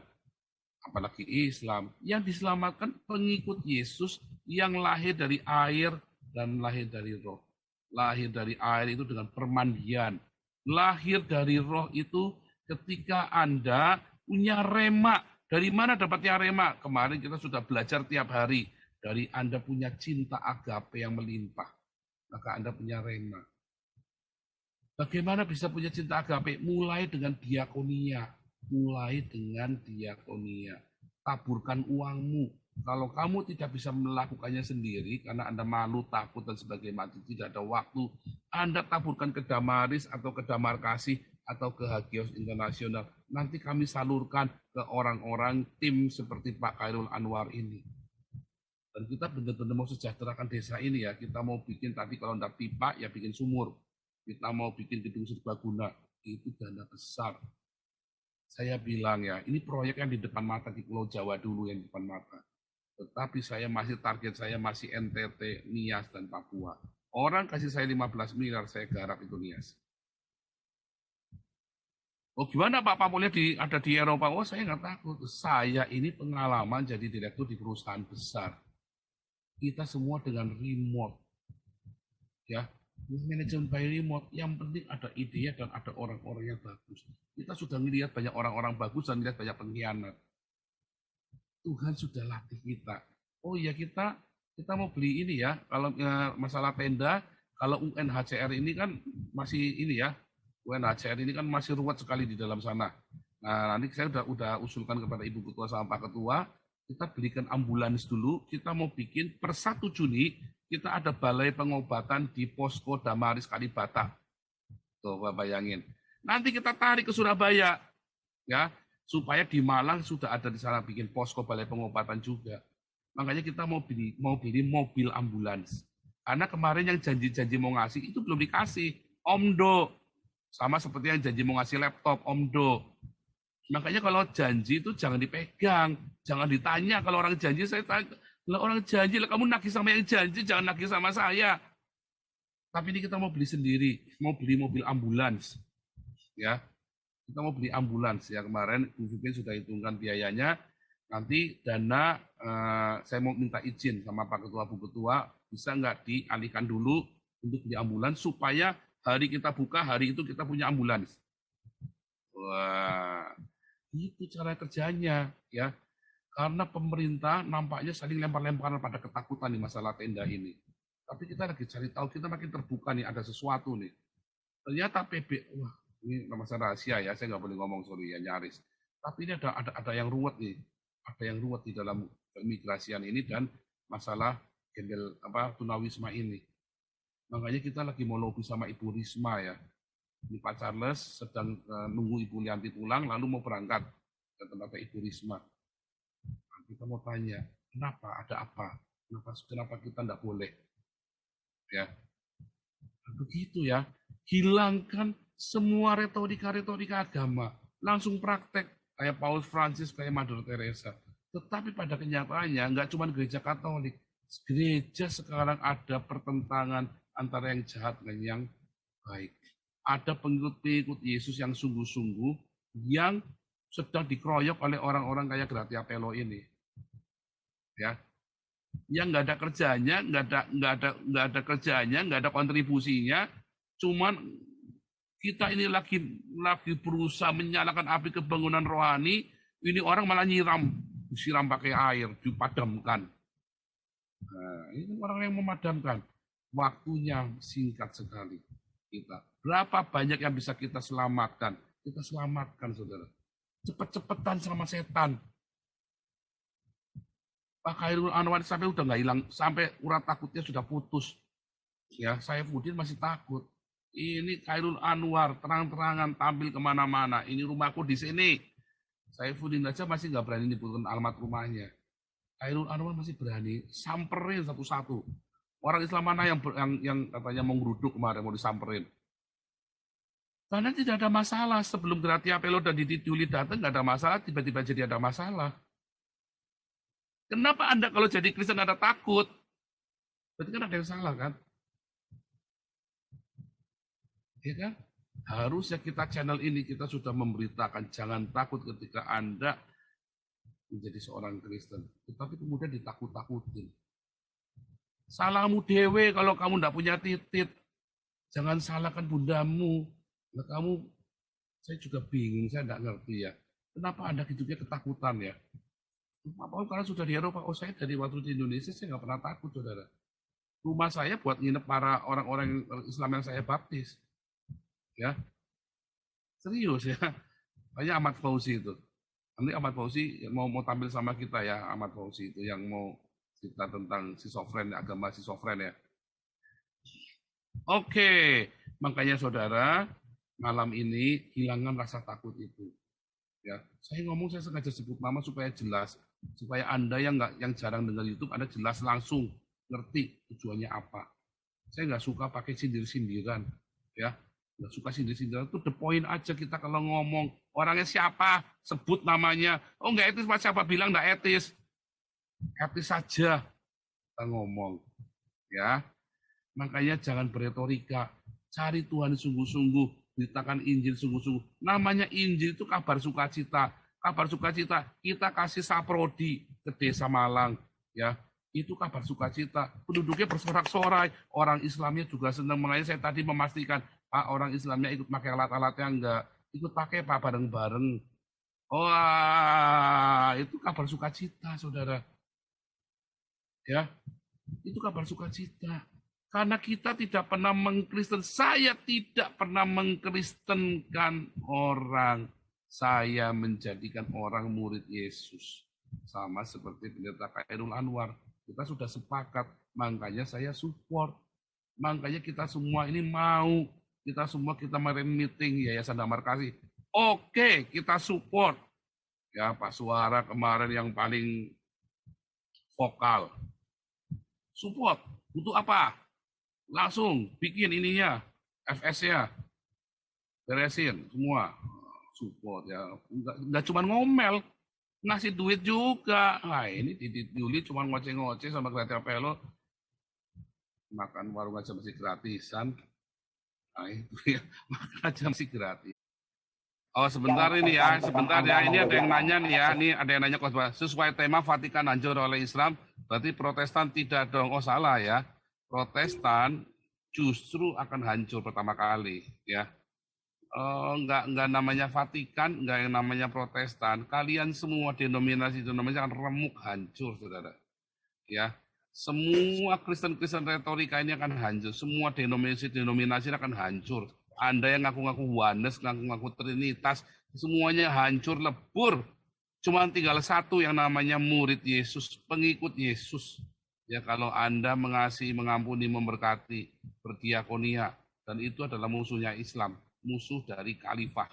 Apalagi Islam. Yang diselamatkan pengikut Yesus yang lahir dari air dan lahir dari roh. Lahir dari air itu dengan permandian. Lahir dari roh itu ketika Anda punya rema. Dari mana dapatnya rema? Kemarin kita sudah belajar tiap hari. Dari Anda punya cinta agape yang melimpah, maka Anda punya rema. Bagaimana bisa punya cinta agape? Mulai dengan diakonia. Taburkan uangmu. Kalau kamu tidak bisa melakukannya sendiri, karena Anda malu, takut, dan sebagainya, tidak ada waktu, Anda taburkan ke Damaris atau ke Damar Kasih atau ke Hagios Internasional. Nanti kami salurkan ke orang-orang tim seperti Pak Khairul Anwar ini. Dan kita benar-benar mau sejahterakan desa ini ya. Kita mau bikin tadi kalau tidak pipa ya bikin sumur. Kita mau bikin gedung serbaguna. Itu dana besar. Saya bilang ya, ini proyek yang di depan mata di Pulau Jawa dulu yang di depan mata. Tetapi target saya masih NTT, Nias, dan Papua. Orang kasih saya 15 miliar, saya garap itu Nias. Oh gimana Pak Papolnya ada di Eropa? Oh saya nggak takut. Saya ini pengalaman jadi direktur di perusahaan besar. Kita semua dengan remote, ya, manajemen by remote. Yang penting ada ide dan ada orang-orang yang bagus. Kita sudah melihat banyak orang-orang bagus dan melihat banyak pengkhianat. Tuhan sudah latih kita. Oh ya kita mau beli ini ya. Kalau masalah tenda, kalau UNHCR ini kan masih ini ya. UNHCR ini kan masih ruwet sekali di dalam sana. Nah nanti saya udah usulkan kepada Ibu Ketua sama Pak Ketua. kita belikan ambulans dulu, kita mau bikin per 1 Juni, kita ada balai pengobatan di Posko Damaris Kalibata. Tuh, bayangin. Nanti kita tarik ke Surabaya, ya, supaya di Malang sudah ada di sana bikin posko balai pengobatan juga. Makanya kita mau beli mobil ambulans. Karena kemarin yang janji-janji mau ngasih itu belum dikasih. Omdo. Sama seperti yang janji mau ngasih laptop, Omdo. Makanya kalau janji itu jangan dipegang, jangan ditanya. Kalau orang janji, saya tanya, lah orang janji, lah kamu nagih sama yang janji, jangan nagih sama saya. Tapi ini kita mau beli sendiri, mau beli mobil ambulans, ya. Kita mau beli ambulans ya, kemarin Bu Vivian sudah hitungkan biayanya. Nanti dana saya mau minta izin sama Pak Ketua, Bu Ketua, bisa nggak dialihkan dulu untuk beli ambulans supaya hari kita buka, hari itu kita punya ambulans. Wah, itu cara kerjanya ya. Karena pemerintah nampaknya saling lempar-lemparan pada ketakutan di masalah tenda ini. Tapi kita lagi cari tahu, kita makin terbuka nih, ada sesuatu nih. Ternyata wah, ini masalah rahasia ya, saya nggak boleh ngomong, sorry ya, nyaris. Tapi ini ada yang ruwet nih, ada yang ruwet di dalam keimigrasian ini dan masalah gembel tunawisma ini. Makanya kita lagi mau lobby sama Ibu Risma ya. Ini Pak Charles sedang nunggu Ibu Lianti pulang, lalu mau berangkat ke tempatnya Ibu Risma. Nah, kita mau tanya, kenapa? Ada apa? Kenapa kita nggak boleh? Ya, begitu ya. Hilangkan semua retorika agama, langsung praktek kayak Paus Francis, kayak Mother Teresa. Tetapi pada kenyataannya nggak cuma gereja Katolik, gereja sekarang ada pertentangan antara yang jahat dan yang baik. Ada pengikut-pengikut Yesus yang sungguh-sungguh yang sedang dikeroyok oleh orang-orang kayak Gratia Pelo ini, ya, yang nggak ada kerjanya, nggak ada kerjanya, nggak ada kontribusinya, cuman kita ini lagi berusaha menyalakan api kebangunan rohani, ini orang malah disiram pakai air, dipadamkan. Nah, ini orang yang memadamkan. Waktunya singkat sekali. Berapa banyak yang bisa kita selamatkan? Kita selamatkan, saudara. Cepet-cepetan sama setan. Pak Khairul Anwar sampai udah nggak hilang, sampai urat takutnya sudah putus. Ya, Saifuddin masih takut. Ini Khairul Anwar terang-terangan tampil kemana-mana. Ini rumahku di sini. Saifuddin aja masih nggak berani nyebutkan alamat rumahnya. Khairul Anwar masih berani samperin satu-satu. Orang Islam mana yang katanya mau ngeruduk kemarin, mau disamperin. Karena tidak ada masalah. Sebelum Gratia Pelo dan Didi Juli datang, nggak ada masalah, tiba-tiba jadi ada masalah. Kenapa Anda kalau jadi Kristen Anda takut? Berarti kan ada yang salah kan? Ya kan? Harusnya kita channel ini, kita sudah memberitakan, jangan takut ketika Anda menjadi seorang Kristen. Tetapi kemudian ditakut-takutin. Salahmu dewe kalau kamu tidak punya titit. Jangan salahkan bundamu. Nah, saya juga bingung, saya tidak ngerti ya. Kenapa Anda hidupnya ketakutan ya? Apa karena sudah di Eropa? Oh, saya dari waktu di Indonesia, saya nggak pernah takut, saudara. Rumah saya buat nginep para orang-orang Islam yang saya baptis. Ya, serius ya. Banyak Ahmad Fauzi itu. Nanti Ahmad Fauzi mau tampil sama kita ya, Ahmad Fauzi itu yang mau cerita tentang schizofren, agama schizofren ya. Oke, makanya saudara, malam ini hilangkan rasa takut itu. Ya, saya sengaja sebut nama supaya jelas, supaya Anda yang jarang dengar YouTube, Anda jelas langsung ngerti tujuannya apa. Saya nggak suka pakai sindir-sindiran, ya. Nggak suka sindir-sindiran, itu the point aja kita kalau ngomong. Orangnya siapa, sebut namanya. Oh, nggak etis, Pak, siapa bilang nggak etis? Etis saja kita ngomong. Ya, makanya jangan berretorika. Cari Tuhan sungguh-sungguh. Beritakan Injil sungguh-sungguh. Namanya Injil itu kabar sukacita. Kabar sukacita, kita kasih saprodi ke desa Malang. Ya, itu kabar sukacita. Penduduknya bersorak-sorai. Orang Islamnya juga senang. Makanya saya tadi memastikan, Pak, orang Islamnya ikut pakai alat-alatnya enggak. Ikut pakai Pak bareng-bareng. Wah, itu kabar sukacita, saudara. Ya, itu kabar sukacita. Karena kita tidak pernah mengkristen. Saya tidak pernah mengkristenkan orang. Saya menjadikan orang murid Yesus. sama seperti pendeta Khairul Anwar. Kita sudah sepakat, makanya saya support. Makanya kita semua ini mau, kita semua kita kemarin meeting Yayasan Damar Kasih. Oke, kita support. Ya, Pak Suara kemarin yang paling vokal. Support. Untuk apa? Langsung bikin ininya, FS-nya. Beresin semua. Support ya. Enggak cuma ngomel, ngasih duit juga. Nah, ini Titit Yuli cuma ngoceh-ngoceh sama Gratia Pelo. Makan warung aja masih gratisan. Nah, itu ya, makan aja masih gratis. Oh, sebentar ini ya, sebentar ya. Ini ada yang nanya nih ya. Ini ada yang nanya khotbah. Sesuai tema Vatikan hancur oleh Islam, berarti Protestan tidak dong. Oh, salah ya. Protestan justru akan hancur pertama kali ya. Enggak namanya Vatikan, enggak yang namanya Protestan. Kalian semua denominasi-denominasi akan remuk hancur, saudara. Ya, semua Kristen-Kristen retorika ini akan hancur. Semua denominasi akan hancur. Anda yang ngaku-ngaku oneness, ngaku-ngaku trinitas, semuanya hancur lebur. Cuma tinggal satu yang namanya murid Yesus, pengikut Yesus. Ya, kalau Anda mengasihi, mengampuni, memberkati, berdiakonia, dan itu adalah musuhnya Islam, musuh dari khalifah.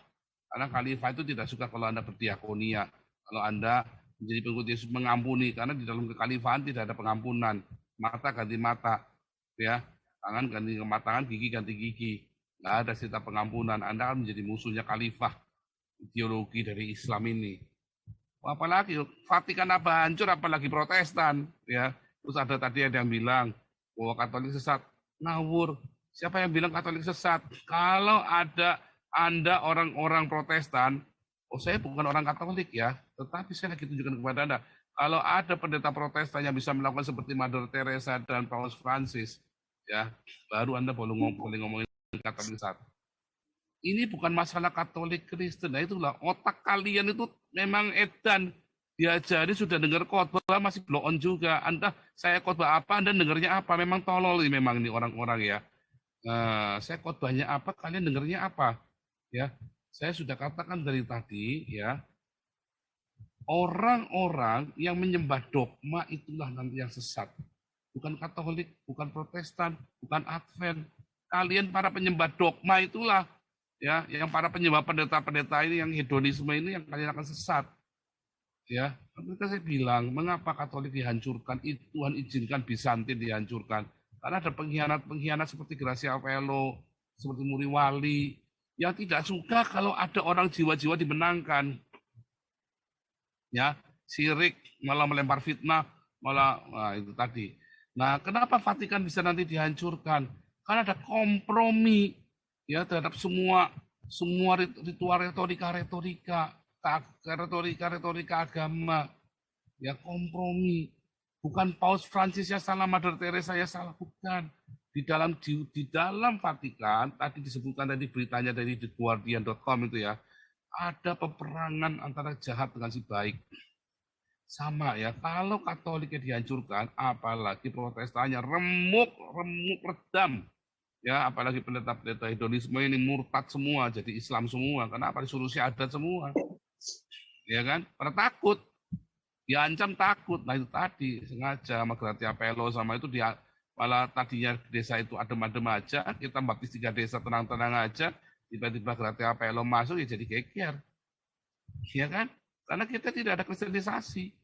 Karena khalifah itu tidak suka kalau Anda berdiakonia. Kalau Anda menjadi pengikut Yesus mengampuni, karena di dalam kekhalifahan tidak ada pengampunan. Mata ganti mata, ya, tangan ganti tangan, gigi ganti gigi. Nggak ada cerita pengampunan. Anda akan menjadi musuhnya khalifah, ideologi dari Islam ini. Apalagi Vatikan apa hancur, apalagi Protestan, ya. Terus ada tadi ada yang bilang bahwa Katolik sesat, ngawur. Siapa yang bilang Katolik sesat? Kalau ada Anda orang-orang Protestan, oh saya bukan orang Katolik ya, tetapi saya lagi tunjukkan kepada Anda. Kalau ada pendeta Protestan yang bisa melakukan seperti Mother Teresa dan Paus Francis, ya, baru Anda boleh ngomongin Katolik sesat. Ini bukan masalah Katolik Kristen. Nah itulah otak kalian itu memang edan. Diajari sudah dengar khotbah masih blow on juga. Anda saya khotbah apa, Anda dengarnya apa? Memang tolol ini memang ini orang-orang ya. Saya khotbahnya apa, kalian dengarnya apa? Ya, saya sudah katakan dari tadi ya. Orang-orang yang menyembah dogma itulah nanti yang sesat. Bukan Katolik, bukan Protestan, bukan Advent. Kalian para penyembah dogma itulah ya, yang para penyembah pendeta-pendeta ini yang hedonisme ini yang kalian akan sesat. Ya, mereka saya bilang, mengapa Katolik dihancurkan? Tuhan izinkan Bizantin dihancurkan. Karena ada pengkhianat-pengkhianat seperti Gracia Pelo, seperti Muri Wali, yang tidak suka kalau ada orang jiwa-jiwa dimenangkan. Ya, sirik, malah melempar fitnah, nah itu tadi. Nah, kenapa Vatikan bisa nanti dihancurkan? Karena ada kompromi ya terhadap semua ritual retorika agama, ya kompromi. Bukan Paus Francis ya salah, Mother Teresa ya salah, bukan. Di dalam Vatikan tadi disebutkan tadi beritanya dari theguardian.com itu ya, ada peperangan antara jahat dengan si baik. Sama ya, kalau Katoliknya dihancurkan, apalagi Protestannya remuk redam. Ya, apalagi pendeta-pendeta hedonisme ini murtad semua, jadi Islam semua. Kenapa disuruh syahadat semua? Ya kan? Pada takut. Diancam takut. Nah itu tadi, sengaja sama Gratia Pelo sama itu dia malah tadinya desa itu adem-adem aja, kita baptis 3 desa tenang-tenang aja, tiba-tiba Gratia Pelo masuk ya jadi geger. Ya kan? Karena kita tidak ada kristenisasi.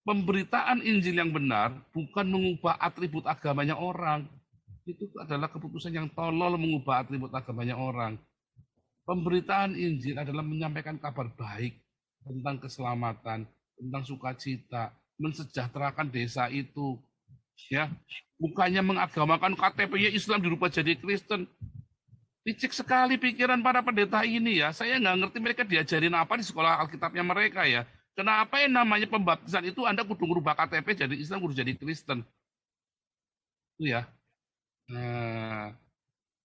Pemberitaan Injil yang benar bukan mengubah atribut agamanya orang. Itu adalah keputusan yang tolol mengubah atribut agamanya orang. Pemberitaan Injil adalah menyampaikan kabar baik tentang keselamatan, tentang sukacita, mensejahterakan desa itu. Ya, bukannya mengagamakan KTP-nya Islam dirubah jadi Kristen. Licik sekali pikiran para pendeta ini ya. Saya nggak ngerti mereka diajarin apa di sekolah Alkitabnya mereka ya. Kenapa yang namanya pembaptisan itu Anda kudu merubah KTP jadi Islam, kudu jadi Kristen? Itu ya. Nah,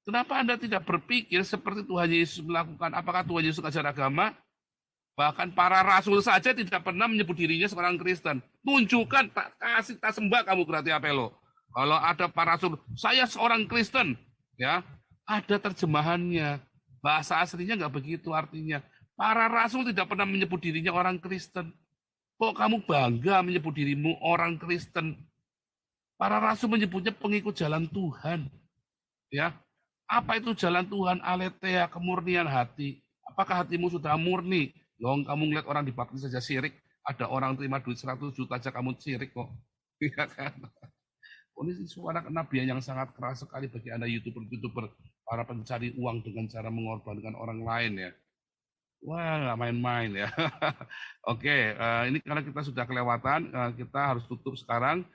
kenapa Anda tidak berpikir seperti Tuhan Yesus melakukan? Apakah Tuhan Yesus ajar agama? Bahkan para rasul saja tidak pernah menyebut dirinya seorang Kristen. Tunjukkan, tak kasih tak sembah kamu Gratia Pelo. Kalau ada para rasul, saya seorang Kristen, ya ada terjemahannya. Bahasa aslinya nggak begitu artinya. Para rasul tidak pernah menyebut dirinya orang Kristen. Kok kamu bangga menyebut dirimu orang Kristen? Para rasul menyebutnya pengikut jalan Tuhan. Ya, apa itu jalan Tuhan? Aletheia, kemurnian hati. Apakah hatimu sudah murni? Loh, kamu ngeliat orang dibaptis saja sirik. Ada orang terima duit 100 juta aja kamu sirik kok. Iya kan? Oh, ini suara kenabian yang sangat keras sekali bagi Anda YouTuber-YouTuber, para pencari uang dengan cara mengorbankan orang lain ya. Wah, nggak main-main ya. Oke, ini karena kita sudah kelewatan, kita harus tutup sekarang.